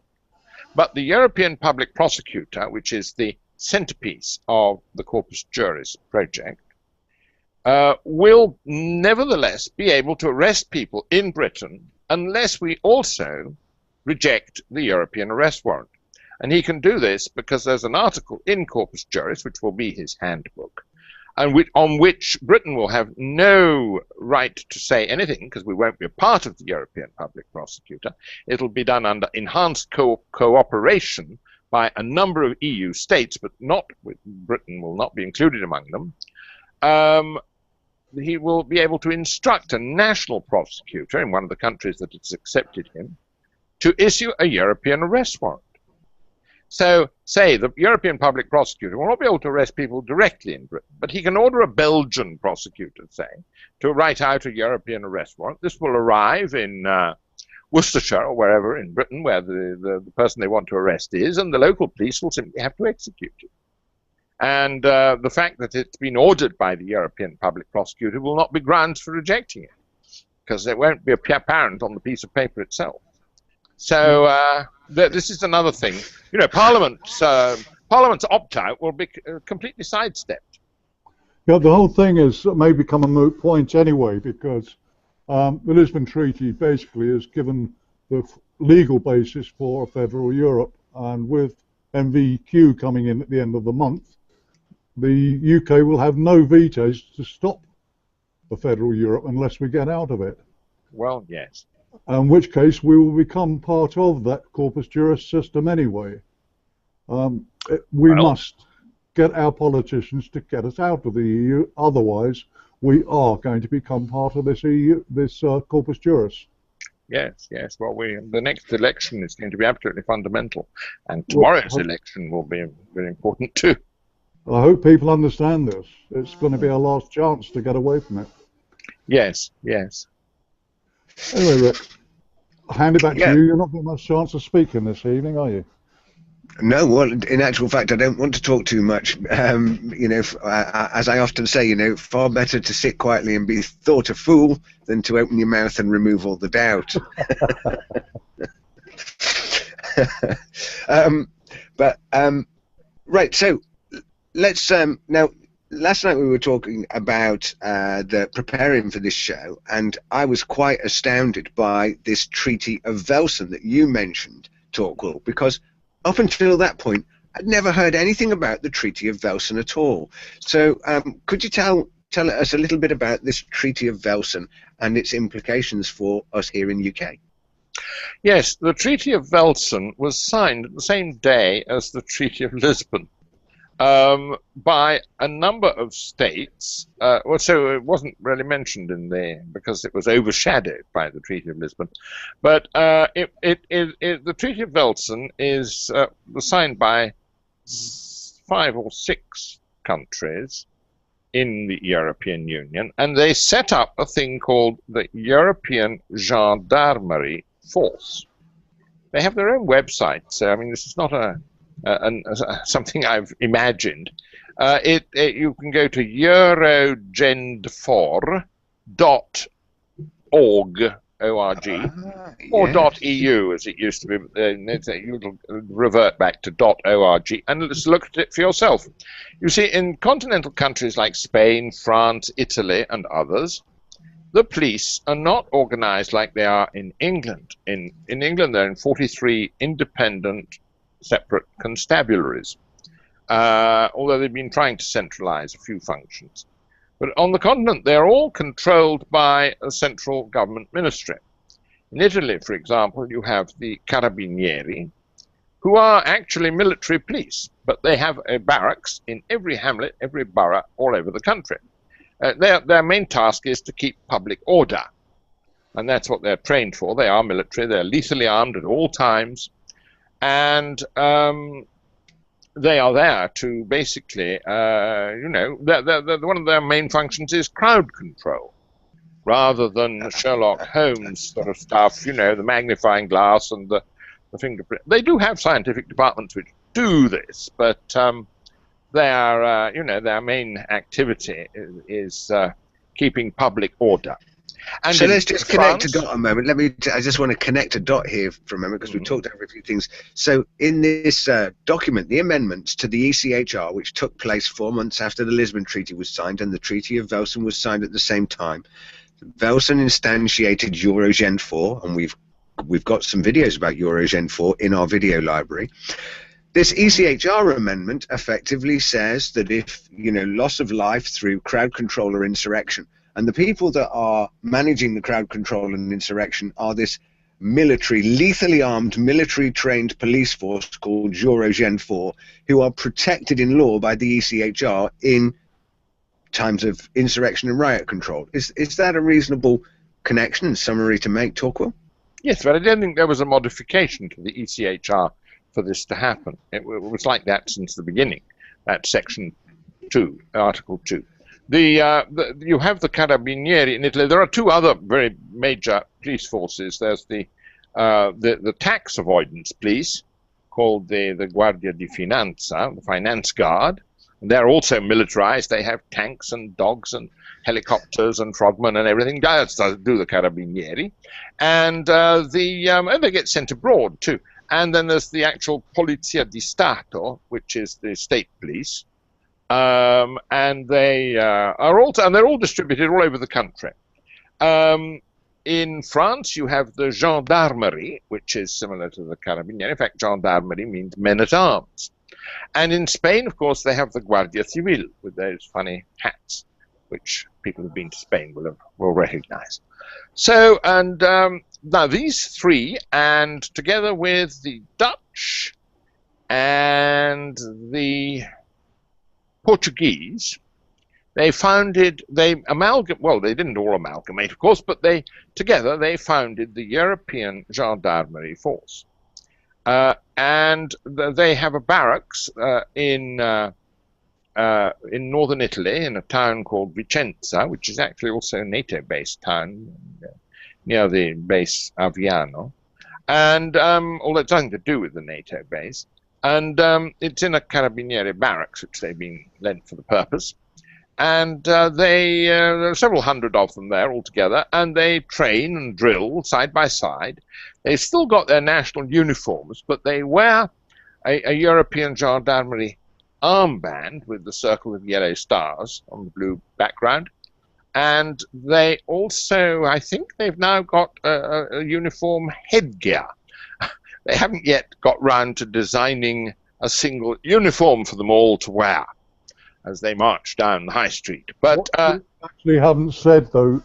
But the European Public Prosecutor, which is the centerpiece of the Corpus Juris project, will nevertheless be able to arrest people in Britain unless we also reject the European Arrest Warrant. And he can do this because there's an article in Corpus Juris, which will be his handbook, and on which Britain will have no right to say anything because we won't be a part of the European Public Prosecutor. It'll be done under enhanced cooperation by a number of EU states, but not with Britain will not be included among them. He will be able to instruct a national prosecutor in one of the countries that has accepted him to issue a European arrest warrant. So, say, the European Public Prosecutor will not be able to arrest people directly in Britain, but he can order a Belgian prosecutor, say, to write out a European arrest warrant. This will arrive in Worcestershire or wherever in Britain where the person they want to arrest is, and the local police will simply have to execute it. And the fact that it's been ordered by the European Public Prosecutor will not be grounds for rejecting it, because it won't be apparent on the piece of paper itself. So this is another thing. You know, Parliament's opt-out will be completely sidestepped. Yeah, the whole thing may become a moot point anyway, because the Lisbon Treaty basically has given the legal basis for a federal Europe, and with MVQ coming in at the end of the month, the UK will have no vetoes to stop the federal Europe unless we get out of it. Well, yes. In which case we will become part of that Corpus Juris system anyway. We must get our politicians to get us out of the EU, otherwise we are going to become part of this Corpus Juris. Yes, yes. Well, the next election is going to be absolutely fundamental, and tomorrow's election will be very important too. I hope people understand this. It's going to be our last chance to get away from it. Yes, yes. Anyway, Rick, I'll hand it back to you. You're not getting much chance of speaking this evening, are you? No, well, in actual fact, I don't want to talk too much. You know, as I often say, you know, far better to sit quietly and be thought a fool than to open your mouth and remove all the doubt. Right, so let's now. Last night we were talking about the preparing for this show, and I was quite astounded by this Treaty of Velsen that you mentioned, Torquil, because up until that point I'd never heard anything about the Treaty of Velsen at all. So could you tell us a little bit about this Treaty of Velsen and its implications for us here in the UK? Yes, the Treaty of Velsen was signed the same day as the Treaty of Lisbon. By a number of states. So it wasn't really mentioned in there because it was overshadowed by the Treaty of Lisbon. But the Treaty of Velsen was signed by 5 or 6 countries in the European Union, and they set up a thing called the European Gendarmerie Force. They have their own website, so I mean this is not something I've imagined. You can go to eurogendfor.org, O-R-G, or .eu as it used to be. You'll revert back to .org and let's look at it for yourself. You see, in continental countries like Spain, France, Italy, and others, the police are not organized like they are in England. In England, they're in 43 independent separate constabularies, although they've been trying to centralize a few functions. But on the continent, they're all controlled by a central government ministry. In Italy, for example, you have the Carabinieri, who are actually military police, but they have a barracks in every hamlet, every borough, all over the country. Their main task is to keep public order, and that's what they're trained for. They are military, they're lethally armed at all times, and they are there to basically, you know, one of their main functions is crowd control, rather than Sherlock Holmes sort of stuff, you know, the magnifying glass and the fingerprint. They do have scientific departments which do this, but they are, you know, their main activity is keeping public order. And so let's just connect a France, dot a moment. I just want to connect a dot here for a moment because we've talked over a few things. So in this document, the amendments to the ECHR, which took place 4 months after the Lisbon Treaty was signed and the Treaty of Velsen was signed at the same time, Velsen instantiated Eurogen 4, and we've got some videos about Eurogen 4 in our video library. This ECHR amendment effectively says that if, loss of life through crowd control or insurrection, and the people that are managing the crowd control and insurrection are this lethally armed, military-trained police force called Eurogen 4, who are protected in law by the ECHR in times of insurrection and riot control. Is that a reasonable connection and summary to make, Torquil? Yes, but I don't think there was a modification to the ECHR for this to happen. It was like that since the beginning. That's Section 2, Article 2. You have the Carabinieri in Italy. There are two other very major police forces. There's the tax avoidance police, called the Guardia di Finanza, the Finance Guard. And they're also militarized. They have tanks and dogs and helicopters and frogmen and everything. That's to do the Carabinieri. And they get sent abroad too. And then there's the actual Polizia di Stato, which is the state police. And they're all distributed all over the country. In France, you have the gendarmerie, which is similar to the Carabinieri. In fact, gendarmerie means men-at-arms. And in Spain, of course, they have the Guardia Civil with those funny hats, which people who've been to Spain will recognize. So, and now these three, and together with the Dutch and the Portuguese, they didn't all amalgamate, of course, but together they founded the European Gendarmerie Force. And they have a barracks in northern Italy, in a town called Vicenza, which is actually also a NATO-based town near the base Aviano, and although it's nothing to do with the NATO base. And it's in a Carabinieri barracks, which they've been lent for the purpose. And there are several hundred of them there altogether, and they train and drill side by side. They've still got their national uniforms, but they wear a European Gendarmerie armband with the circle of yellow stars on the blue background. And they also, I think they've now got a uniform headgear. They haven't yet got round to designing a single uniform for them all to wear as they march down the high street. But what you actually haven't said, though,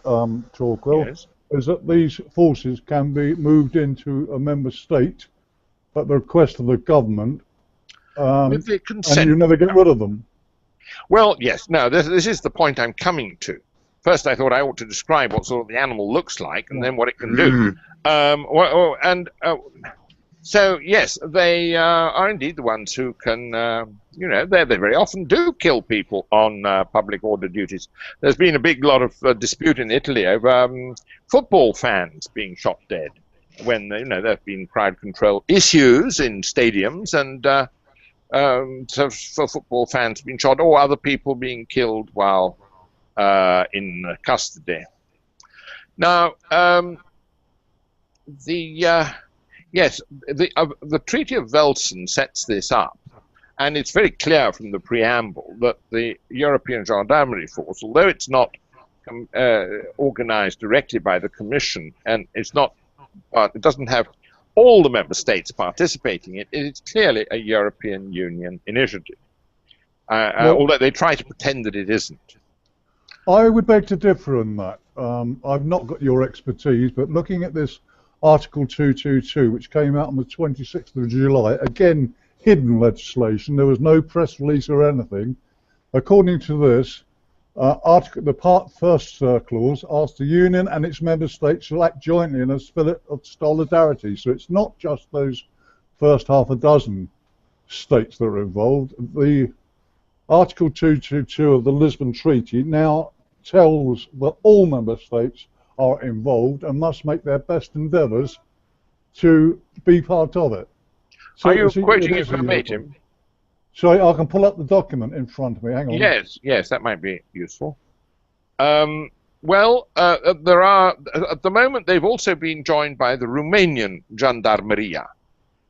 Torquil, yes, is that these forces can be moved into a member state at the request of the government, with the consent. and you never get rid of them. Well, yes. No, this is the point I'm coming to. First, I thought I ought to describe what sort of the animal looks like, and then what it can do. So yes, they are indeed the ones who can, they very often do kill people on public order duties. There's been a big lot of dispute in Italy over football fans being shot dead when, there have been crowd control issues in stadiums, and so for football fans being shot, or other people being killed while in custody. Now, yes, the Treaty of Velsen sets this up, and it's very clear from the preamble that the European Gendarmerie Force, although it's not organized directly by the Commission, and it doesn't have all the member states participating in it, it's clearly a European Union initiative, although they try to pretend that it isn't. I would beg to differ on that. I've not got your expertise, but looking at this Article 222, which came out on the 26th of July, again, hidden legislation. There was no press release or anything. According to this, the Part First clause asks the Union and its member states to act jointly in a spirit of solidarity. So it's not just those first half a dozen states that are involved. The Article 222 of the Lisbon Treaty now tells that all member states are involved and must make their best endeavours to be part of it. So are you quoting it verbatim? So I can pull up the document in front of me. Hang on. Yes, that might be useful. Well, there are, at the moment, they've also been joined by the Romanian Gendarmeria.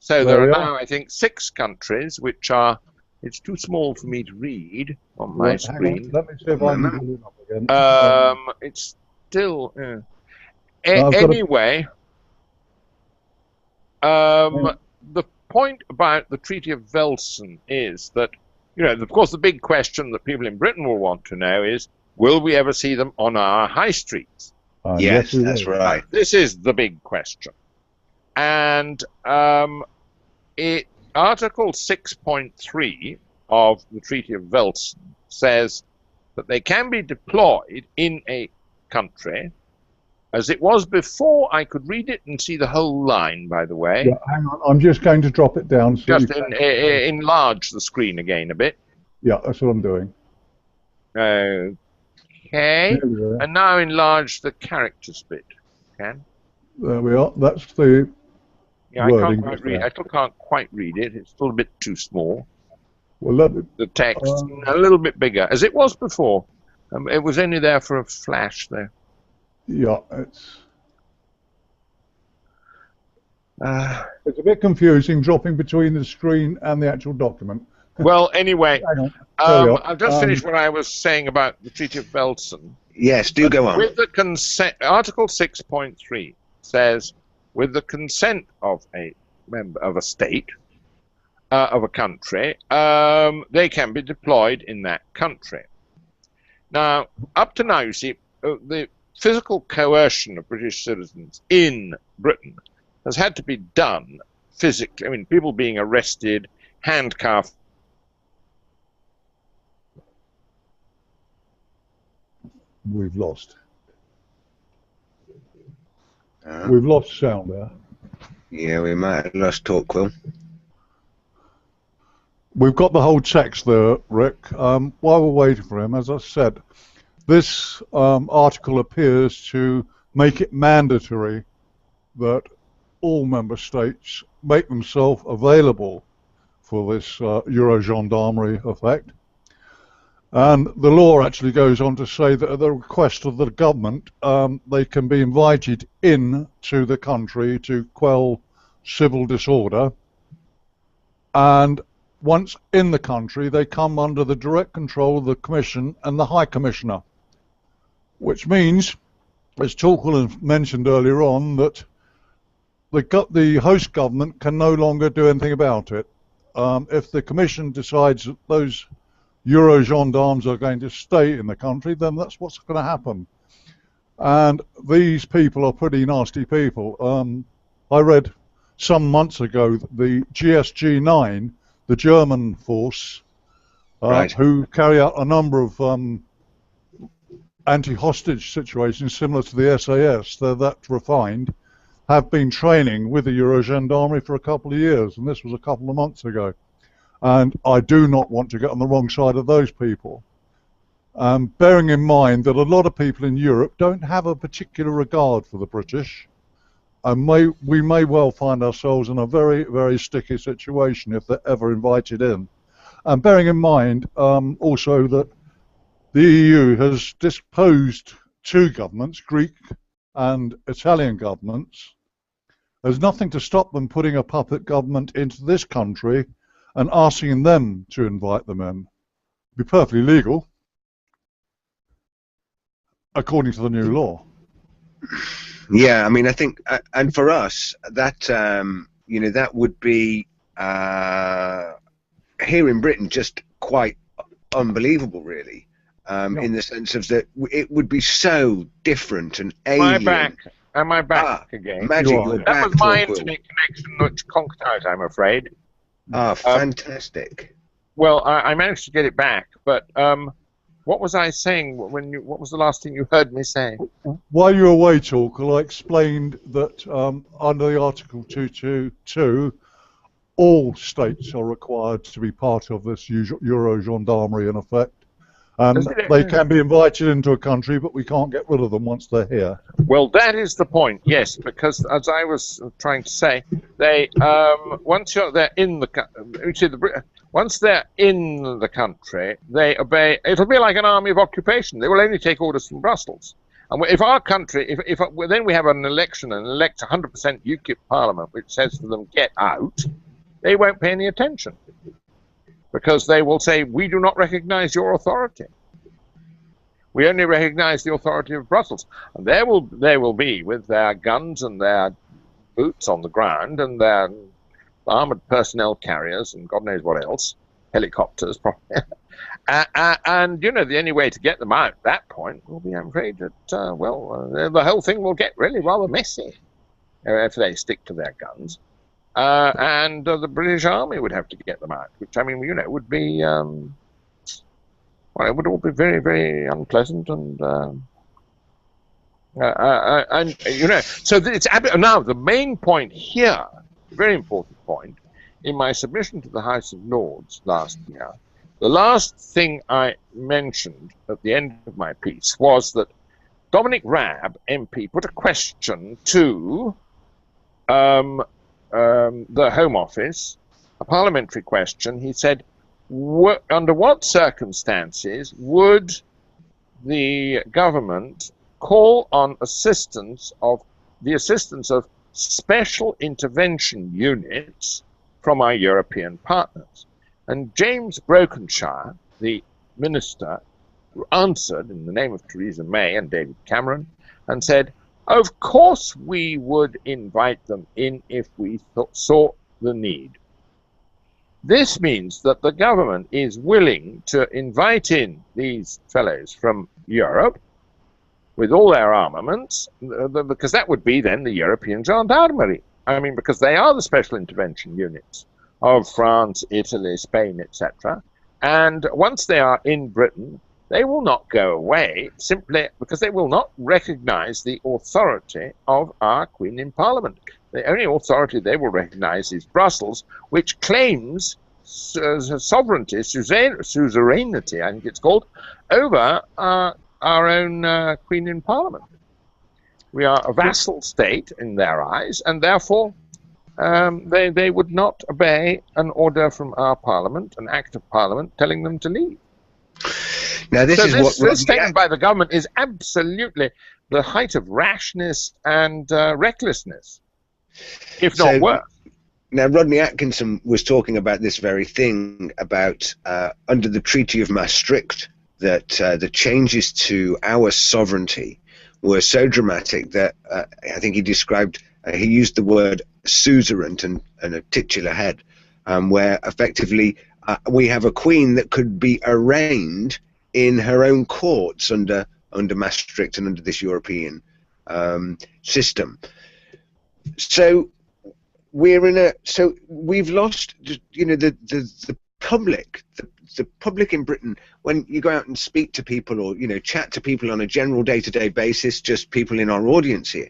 So there are now, I think, 6 countries which are, it's too small for me to read on my screen. Let me see if I can pull it up again. It's still, No, anyway, the point about the Treaty of Velsen is that, you know, of course, the big question that people in Britain will want to know is, will we ever see them on our high streets? Yes, that's right. This is the big question. And Article 6.3 of the Treaty of Velsen says that they can be deployed in a country, as it was before. I could read it and see the whole line, by the way. Yeah, hang on, I'm just going to drop it down. So just enlarge the screen again a bit. Yeah, that's what I'm doing. Okay, and now enlarge the characters bit. Can? There we are. That's the wording. I still can't quite read it. It's still a bit too small. Well, the text a little bit bigger, as it was before. It was only there for a flash, though. Yeah, it's a bit confusing dropping between the screen and the actual document. Well, anyway, I've just finished what I was saying about the Treaty of Velsen. Yes, do go on. With the consent, Article 6.3 says, with the consent of a member of a state, of a country, they can be deployed in that country. Now, up to now, you see, the physical coercion of British citizens in Britain has had to be done physically. I mean, people being arrested, handcuffed. We've lost. We've lost sound there. Yeah, we might have lost Torquil. We've got the whole text there, Rick. While we're waiting for him, as I said, this article appears to make it mandatory that all member states make themselves available for this Euro gendarmerie effect. And the law actually goes on to say that at the request of the government, they can be invited in to the country to quell civil disorder. And once in the country, they come under the direct control of the Commission and the High Commissioner, which means, as Torquil mentioned earlier on, that the host government can no longer do anything about it. If the Commission decides that those Euro gendarmes are going to stay in the country, then that's what's going to happen. And these people are pretty nasty people. I read some months ago the GSG-9, the German force, who carry out a number of anti-hostage situations similar to the SAS, they're that refined, have been training with the Euro gendarmerie for a couple of years, and this was a couple of months ago. And I do not want to get on the wrong side of those people. Bearing in mind that a lot of people in Europe don't have a particular regard for the British, and we may well find ourselves in a very, very sticky situation if they're ever invited in. And bearing in mind also that the EU has disposed two governments, Greek and Italian governments. There's nothing to stop them putting a puppet government into this country and asking them to invite them in. It'd be perfectly legal, according to the new law. Yeah, I mean, I think, and for us, that you know, that would be here in Britain just quite unbelievable, really, in the sense of that it would be so different and alien. Am I back again? Magic, you're back, that was my internet connection which conked out, I'm afraid. Ah, fantastic. Well, I managed to get it back, but what was I saying? What was the last thing you heard me say? While you were away, Torquil, I explained that under the Article 222, all states are required to be part of this Euro gendarmerie in effect. They can be invited into a country, but we can't get rid of them once they're here. Well, that is the point, yes, because as I was trying to say, they once they're in the once they're in the country, they obey. It'll be like an army of occupation. They will only take orders from Brussels, And if our country, if then we have an election and elect 100% UKIP parliament, which says to them, get out, they won't pay any attention. Because they will say, we do not recognize your authority. We only recognize the authority of Brussels. And they will be with their guns and their boots on the ground and their armored personnel carriers and God knows what else, helicopters probably. And, you know, the only way to get them out at that point will be, I'm afraid, that, the whole thing will get really rather messy if they stick to their guns. And the British Army would have to get them out, which, I mean, you know, would be, well, it would all be very, very unpleasant and you know, so it's now the main point here, very important point, in my submission to the House of Lords last year, the last thing I mentioned at the end of my piece was that Dominic Raab, MP, put a question to the Home Office, a parliamentary question. He said, under what circumstances would the government call on the assistance of special intervention units from our European partners? And James Brokenshire, the minister, answered in the name of Theresa May and David Cameron and said, of course we would invite them in if we saw the need. This means that the government is willing to invite in these fellows from Europe with all their armaments, because that would be then the European Gendarmerie. I mean, because they are the special intervention units of France, Italy, Spain, etc. And once they are in Britain, they will not go away simply because they will not recognize the authority of our Queen in Parliament. The only authority they will recognize is Brussels, which claims sovereignty, suzerainty, I think it's called, over our own Queen in Parliament. We are a vassal state in their eyes, and therefore they would not obey an order from our Parliament, an act of Parliament, telling them to leave. Now, this statement by the government is absolutely the height of rashness and recklessness, if not worse. Now, Rodney Atkinson was talking about this very thing about under the Treaty of Maastricht, that the changes to our sovereignty were so dramatic that I think he described, he used the word suzerain and a titular head, where effectively we have a queen that could be arraigned in her own courts under Maastricht and under this European system. So we've lost, you know, the public in Britain. When you go out and speak to people, or, you know, chat to people on a general day-to-day basis, just people in our audience here,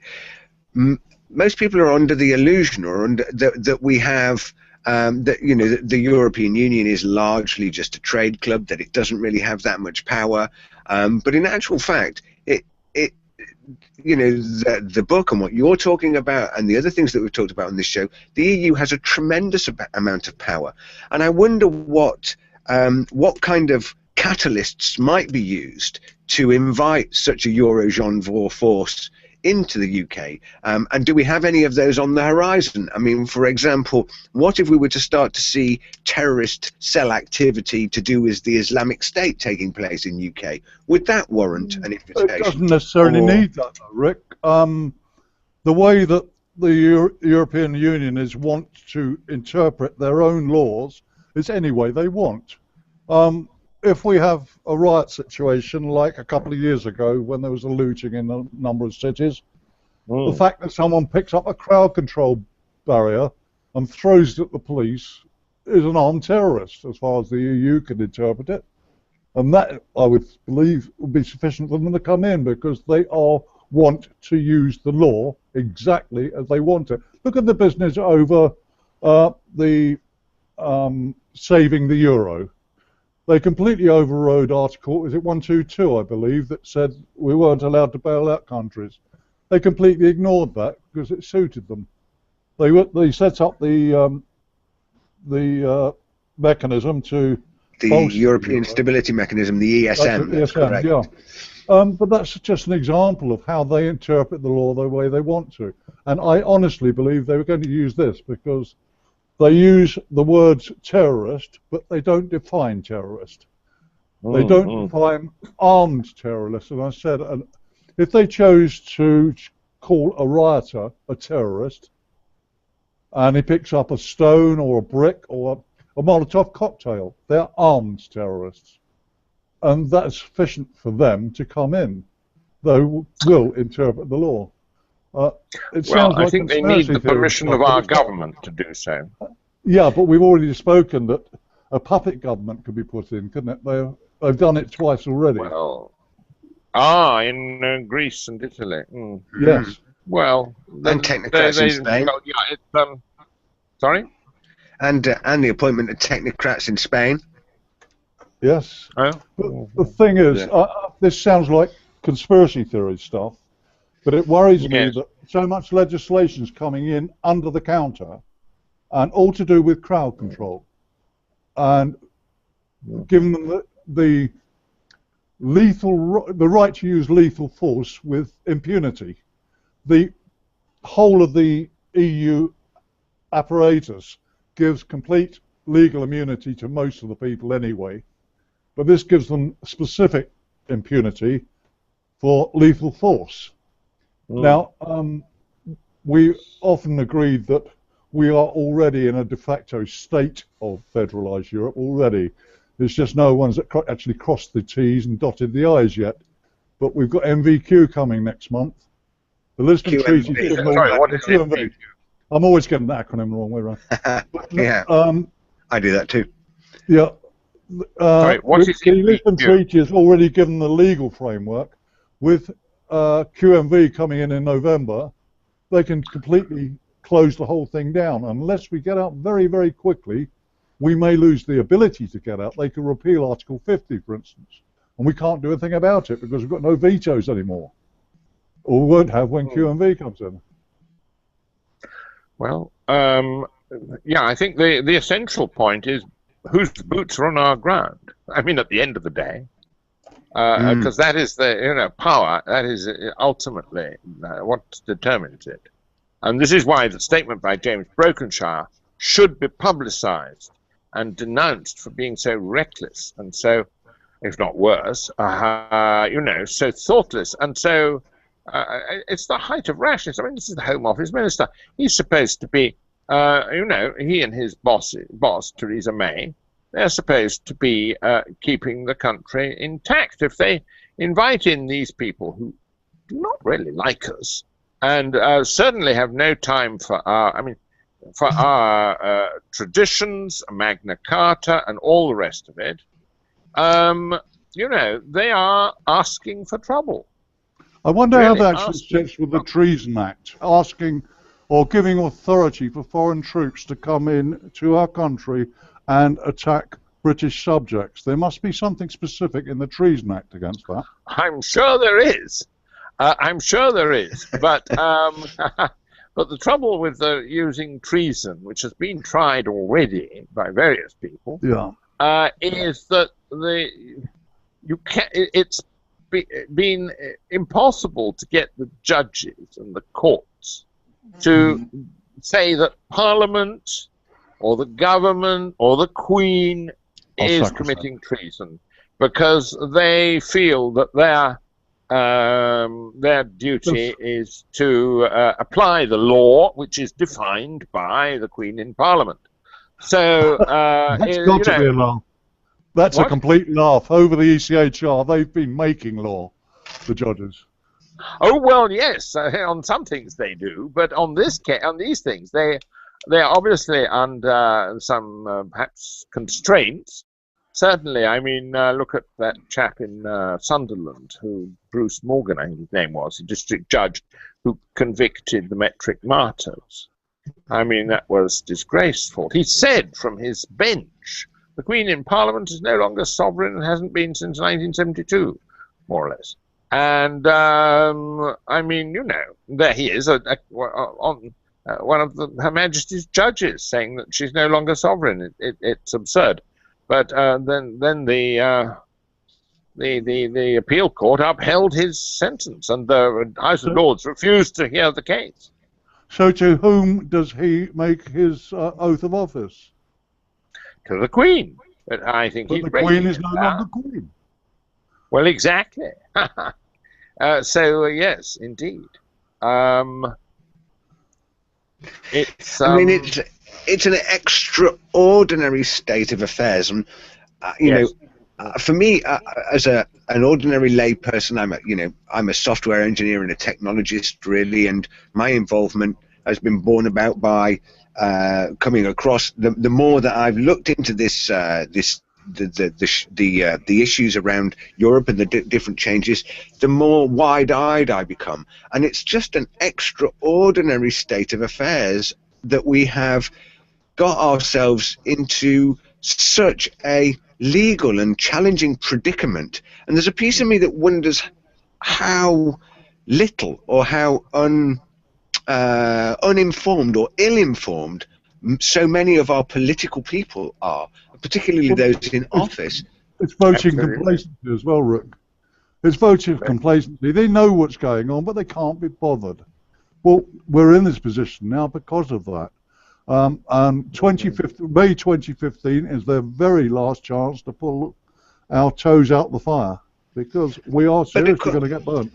most people are under the illusion that we have that, you know, the European Union is largely just a trade club, that it doesn't really have that much power, but in actual fact, it you know, the book and what you're talking about and the other things that we've talked about on this show, the EU has a tremendous amount of power, and I wonder what kind of catalysts might be used to invite such a Euro-genre force into the UK, and do we have any of those on the horizon? I mean, for example, what if we were to start to see terrorist cell activity to do with the Islamic State taking place in UK? Would that warrant an invitation? It doesn't necessarily need that, though, Rick. The way that the European Union wants to interpret their own laws is any way they want. If we have a riot situation like a couple of years ago when there was a looting in a number of cities, the fact that someone picks up a crowd control barrier and throws it at the police is an armed terrorist, as far as the EU can interpret it. And that, I would believe, would be sufficient for them to come in, because they want to use the law exactly as they want it. Look at the business over saving the euro. They completely overrode Article, is it 122, I believe, that said we weren't allowed to bail out countries. They completely ignored that because it suited them. They set up the mechanism to the European Stability Mechanism, the ESM. That's correct. Yeah. But that's just an example of how they interpret the law the way they want to. And I honestly believe they were going to use this because they use the words terrorist, but they don't define terrorist. They don't define armed terrorists. And I said, if they chose to call a rioter a terrorist, and he picks up a stone or a brick or a Molotov cocktail, they're armed terrorists. And that's sufficient for them to come in. They will interpret the law. I think they need the permission of our government to do so. Yeah, but we've already spoken that a puppet government could be put in, couldn't it? They've done it twice already. Well, in Greece and Italy. Yes. Well, and technocrats in Spain. Well, yeah, sorry? And the appointment of technocrats in Spain. Yes. Oh. The thing is, this sounds like conspiracy theory stuff, but it worries me that so much legislation is coming in under the counter, and all to do with crowd control, and giving them the right to use lethal force with impunity. The whole of the EU apparatus gives complete legal immunity to most of the people anyway, but this gives them specific impunity for lethal force. Now, we often agreed that we are already in a de facto state of federalised Europe already. There's just no ones that actually crossed the T's and dotted the I's yet. But we've got MVQ coming next month. The Lisbon Treaty. Sorry, what is MVQ? I'm always getting the acronym the wrong way around. Yeah, I do that too. Yeah. Sorry, what is the Lisbon Treaty has already given the legal framework. With QMV coming in November, they can completely close the whole thing down. Unless we get out very, very quickly, we may lose the ability to get out. They can repeal Article 50, for instance, and we can't do anything about it because we've got no vetoes anymore, or we won't have when QMV comes in. Well, yeah, I think the essential point is whose boots are on our ground. I mean, at the end of the day, because that is the power. That is ultimately what determines it. And this is why the statement by James Brokenshire should be publicised and denounced for being so reckless and so, if not worse, so thoughtless and so. It's the height of rashness. I mean, this is the Home Office Minister. He's supposed to be, he and his boss, Theresa May, they're supposed to be keeping the country intact. If they invite in these people who do not really like us and certainly have no time for our traditions, Magna Carta, and all the rest of it, they are asking for trouble. I wonder how that actually sits with the Treason Act, asking or giving authority for foreign troops to come in to our country and attack British subjects. There must be something specific in the Treason Act against that. I'm sure there is. I'm sure there is. But but the trouble with using treason, which has been tried already by various people, is that it's been impossible to get the judges and the courts to say that Parliament or the government or the Queen is committing treason, because they feel that their duty is to apply the law, which is defined by the Queen in Parliament. So that's got to be a law. That's a complete laugh. Over the ECHR, they've been making law, the judges. Oh well, yes. On some things they do, but on these things, they are obviously under some perhaps constraints. Certainly, I mean, look at that chap in Sunderland, who Bruce Morgan, I think his name was, a district judge, who convicted the metric martyrs. I mean, that was disgraceful. He said from his bench, the Queen in Parliament is no longer sovereign and hasn't been since 1972, more or less. And, I mean, there he is, on one of Her Majesty's judges saying that she's no longer sovereign. It's absurd. But then the the appeal court upheld his sentence, and the House of Lords refused to hear the case. So to whom does he make his oath of office? To the Queen. But I think But the Queen is no longer Queen. Well, exactly. So yes, indeed. It's. I mean, it's an extraordinary state of affairs, and you yes. know, for me, as an ordinary layperson, I'm a software engineer and a technologist, really, and my involvement has been borne about by coming across the more that I've looked into this the issues around Europe and the different changes, the more wide-eyed I become, and it's just an extraordinary state of affairs that we have got ourselves into such a legal and challenging predicament. And there's a piece of me that wonders how little or how uninformed or ill-informed so many of our political people are, particularly those in office. It's voting complacency as well, Rick. It's voting complacency. They know what's going on, but they can't be bothered. Well, we're in this position now because of that. And May 2015 is their very last chance to pull our toes out the fire, because we are seriously going to get burnt.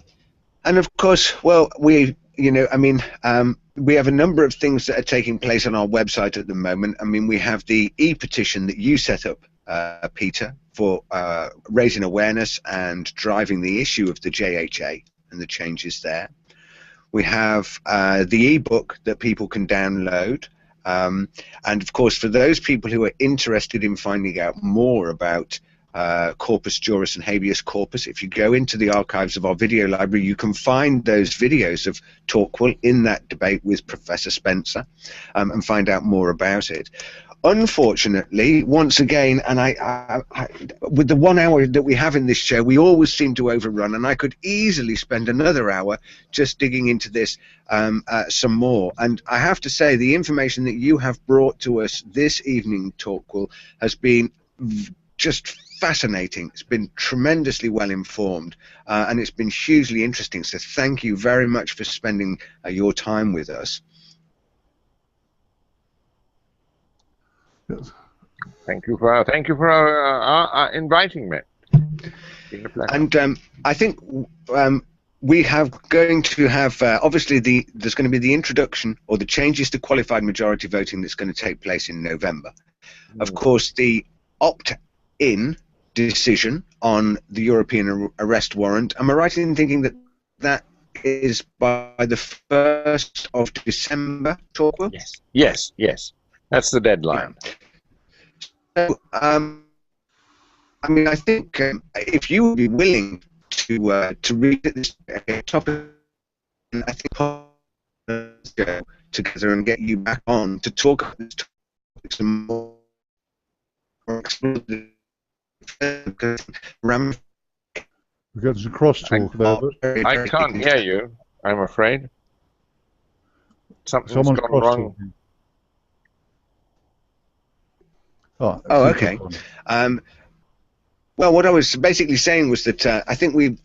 And of course, well, we have a number of things that are taking place on our website at the moment. I mean, we have the e-petition that you set up, Peter, for raising awareness and driving the issue of the JHA and the changes there. We have the e-book that people can download. And of course, for those people who are interested in finding out more about corpus juris and habeas corpus, if you go into the archives of our video library, you can find those videos of Torquil in that debate with Professor Spencer, and find out more about it. Unfortunately, once again, and I with the 1 hour that we have in this show, we always seem to overrun, and I could easily spend another hour just digging into this some more. And I have to say, the information that you have brought to us this evening, Torquil, has been just fascinating. It's been tremendously well informed, and it's been hugely interesting. So thank you very much for spending your time with us. Yes. Thank you for inviting me. It's been a pleasure. And I think we have going to have obviously there's going to be the introduction or the changes to qualified majority voting that's going to take place in November. Of course, the opt-in decision on the European Arrest Warrant. Am I right in thinking that that is by the 1st of December, Torquil? Yes. Yes. Yes. That's the deadline. So, I mean, I think if you would be willing to read this topic, I think go together and get you back on to talk about this topic some more. We got some crosstalk there. I can't hear you, I'm afraid. Someone's gone wrong. Oh, okay. Well, what I was basically saying was that I think we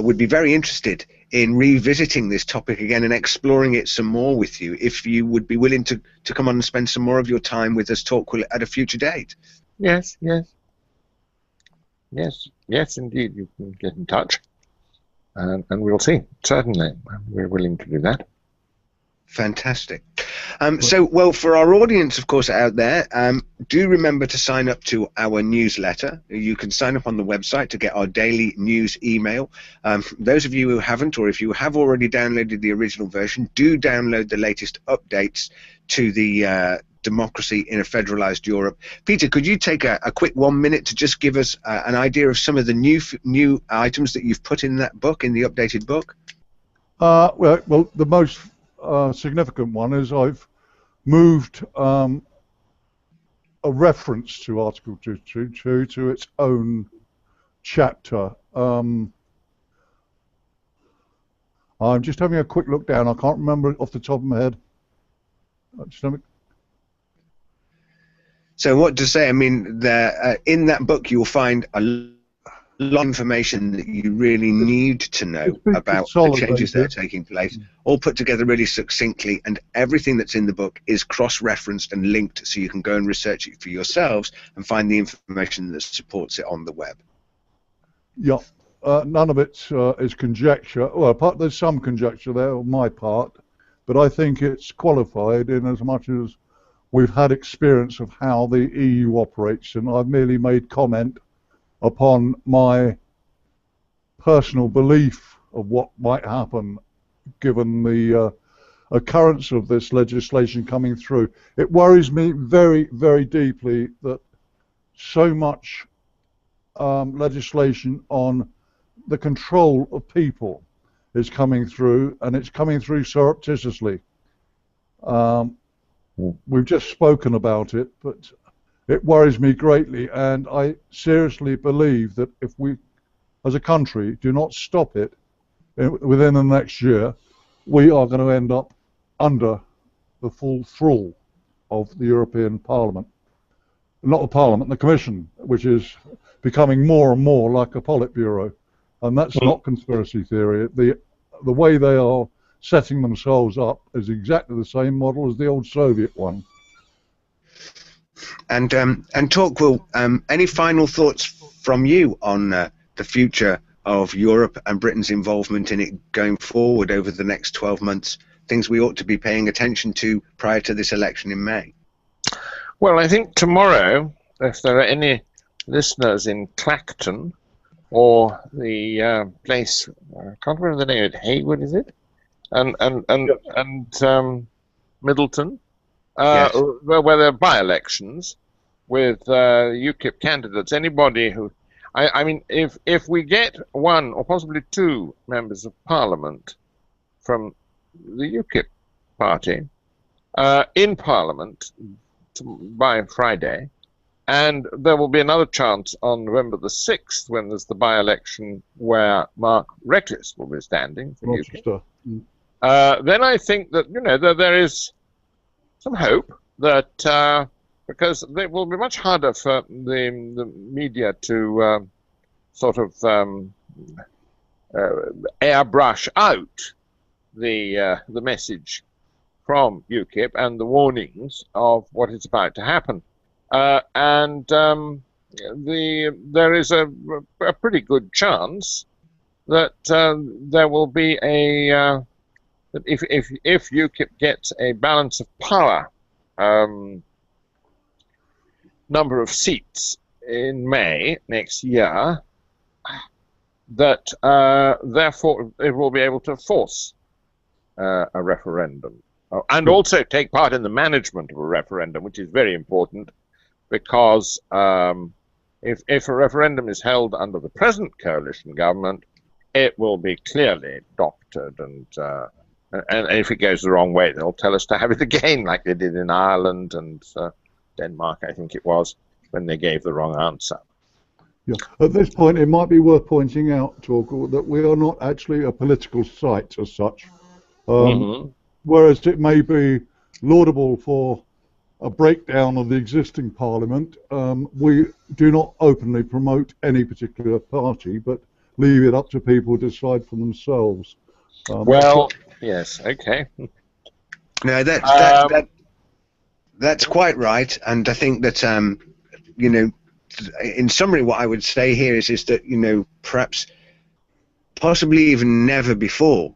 would be very interested in revisiting this topic again and exploring it some more with you, if you would be willing to come on and spend some more of your time with us, Torquil, at a future date. Yes, yes. Yes, yes, indeed. You can get in touch, and we'll see. Certainly, we're willing to do that. Fantastic. So, well, for our audience, of course, out there, do remember to sign up to our newsletter. You can sign up on the website to get our daily news email. Those of you who haven't, or if you have already downloaded the original version, do download the latest updates to the Democracy in a Federalized Europe. Peter, could you take a quick 1 minute to just give us an idea of some of the new items that you've put in that book, in the updated book? Well, the most significant one is I've moved a reference to Article 222 to its own chapter. I'm just having a quick look down. I can't remember it off the top of my head. So what to say? I mean, in that book you'll find lot of information that you really need to know It's been about the changes that are consolidated. taking place, all put together really succinctly, and everything that's in the book is cross-referenced and linked, so you can go and research it for yourselves and find the information that supports it on the web. Yeah, none of it is conjecture. Well, there's some conjecture there on my part, but I think it's qualified in as much as we've had experience of how the EU operates, and I've merely made comment upon my personal belief of what might happen given the occurrence of this legislation coming through. It worries me very, very deeply that so much legislation on the control of people is coming through, and it's coming through surreptitiously. We've just spoken about it, but it worries me greatly, and I seriously believe that if we, as a country, do not stop it within the next year, we are going to end up under the full thrall of the European Parliament. Not the Parliament, the Commission, which is becoming more and more like a Politburo. And that's not conspiracy theory. The way they are setting themselves up is exactly the same model as the old Soviet one. And Torquil, any final thoughts from you on the future of Europe and Britain's involvement in it going forward over the next 12 months, things we ought to be paying attention to prior to this election in May? Well, I think tomorrow, if there are any listeners in Clacton or the place, I can't remember the name of it, Haywood, is it? And Middleton, Yes. where there are by-elections with UKIP candidates. Anybody who, I mean, if we get one or possibly two members of Parliament from the UKIP party in Parliament by Friday, and there will be another chance on November the 6th when there's the by-election where Mark Reckless will be standing for UKIP. Then I think that, you know, there is some hope that because it will be much harder for the media to sort of airbrush out the message from UKIP and the warnings of what is about to happen, and there is a pretty good chance that there will be a that if UKIP gets a balance of power number of seats in May next year, that therefore it will be able to force a referendum and also take part in the management of a referendum, which is very important, because if a referendum is held under the present coalition government, it will be clearly doctored, and if it goes the wrong way, they'll tell us to have it again, like they did in Ireland and Denmark, I think it was, when they gave the wrong answer. Yeah. At this point, it might be worth pointing out, Torquil, that we are not actually a political site as such. Whereas it may be laudable for a breakdown of the existing parliament, we do not openly promote any particular party, but leave it up to people to decide for themselves. Well, yes, okay. No, that's quite right, and I think that you know, in summary, what I would say here is that, you know, perhaps, possibly even never before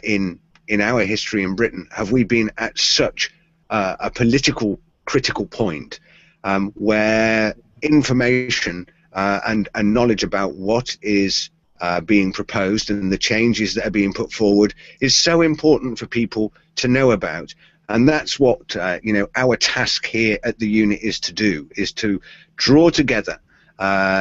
in our history in Britain have we been at such a political critical point where information and knowledge about what is being proposed and the changes that are being put forward is so important for people to know about. And that's what you know, our task here at the unit is to do, is to draw together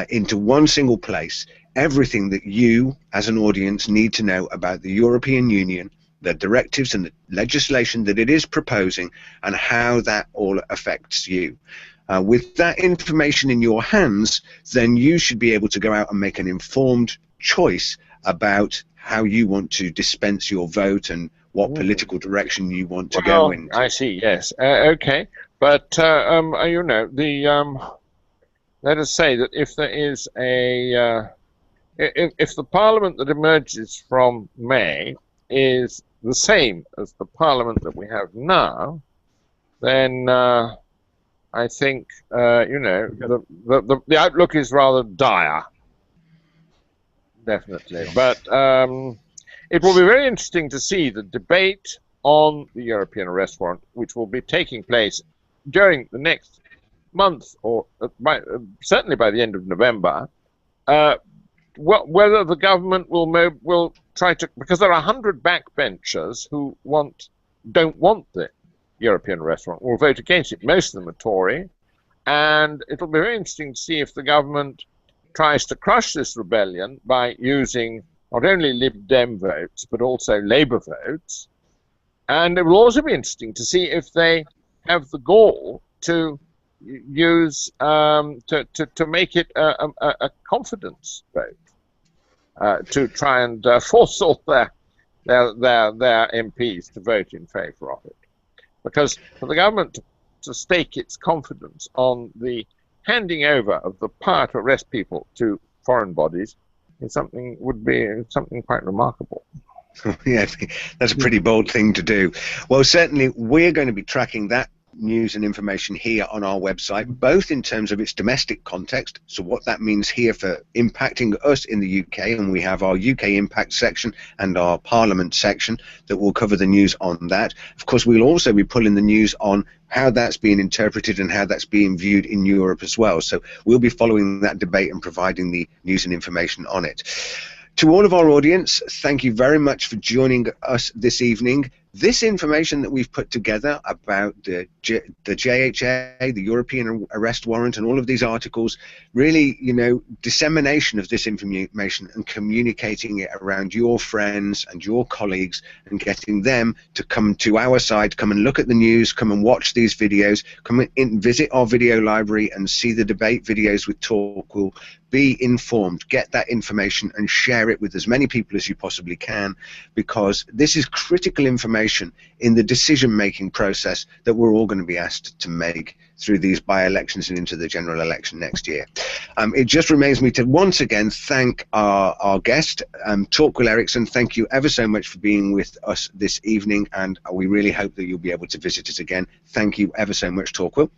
into one single place everything that you as an audience need to know about the European Union, the directives and the legislation that it is proposing, and how that all affects you. With that information in your hands, then you should be able to go out and make an informed choice about how you want to dispense your vote and what political direction you want to go in. I see, yes. Okay. But, you know, let us say that if there is a if the Parliament that emerges from May is the same as the Parliament that we have now, then I think the outlook is rather dire, definitely. But it will be very interesting to see the debate on the European Arrest Warrant, which will be taking place during the next month, or certainly by the end of November. Whether the government will try to, because there are 100 backbenchers who don't want the European Arrest Warrant, will vote against it. Most of them are Tory, and it'll be very interesting to see if the government tries to crush this rebellion by using not only Lib Dem votes but also Labour votes. And it will also be interesting to see if they have the gall to use to make it a confidence vote, to try and force all their MPs to vote in favour of it. Because for the government to stake its confidence on the handing over of the power to arrest people to foreign bodies would be something quite remarkable. Yeah, that's a pretty bold thing to do. Well, certainly we're going to be tracking that news and information here on our website, both in terms of its domestic context, so what that means here for impacting us in the UK, and we have our UK impact section and our Parliament section that will cover the news on that. Of course, we'll also be pulling the news on how that's being interpreted and how that's being viewed in Europe as well. So we'll be following that debate and providing the news and information on it. To all of our audience, thank you very much for joining us this evening. This information that we've put together about the JHA, the European Arrest Warrant, and all of these articles, really, dissemination of this information and communicating it around your friends and your colleagues and getting them to come to our side, come and look at the news, come and watch these videos, come and visit our video library and see the debate videos with Talk. Will be informed, get that information and share it with as many people as you possibly can, because this is critical information in the decision-making process that we're all going to be asked to make through these by-elections and into the general election next year. It just remains me to once again thank our guest, Torquil Eriksson. Thank you ever so much for being with us this evening, and we really hope that you'll be able to visit us again. Thank you ever so much, Torquil.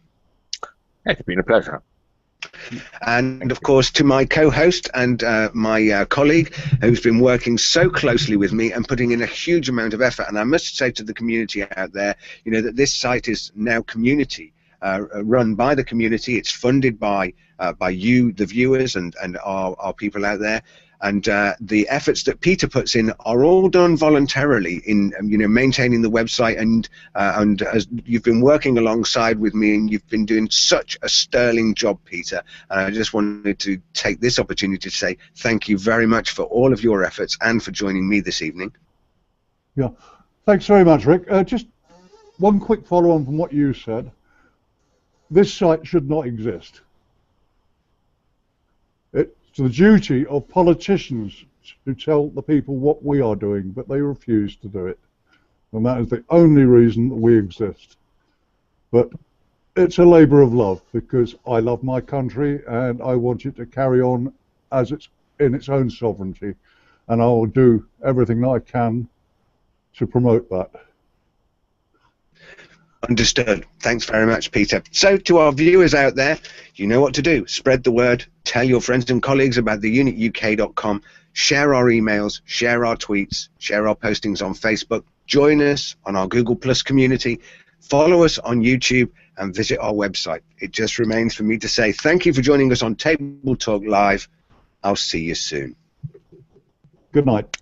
It's been a pleasure. And of course to my co-host and my colleague who's been working so closely with me and putting in a huge amount of effort. And I must say to the community out there, that this site is now community run by the community. It's funded by you, the viewers, and our people out there. And the efforts that Peter puts in are all done voluntarily in maintaining the website, and as you've been working alongside with me, and you've been doing such a sterling job, Peter. And I just wanted to take this opportunity to say thank you very much for all of your efforts and for joining me this evening. Yeah, thanks very much, Rick. Just one quick follow-on from what you said. This site should not exist. It's the duty of politicians to tell the people what we are doing, but they refuse to do it. And that is the only reason that we exist. But it's a labour of love, because I love my country and I want it to carry on as it's in its own sovereignty. And I will do everything that I can to promote that. Understood. Thanks very much, Peter. So to our viewers out there, you know what to do. Spread the word, tell your friends and colleagues about theunituk.com, share our emails, share our tweets, share our postings on Facebook, join us on our Google Plus community, follow us on YouTube, and visit our website. It just remains for me to say thank you for joining us on Table Talk Live. I'll see you soon. Good night.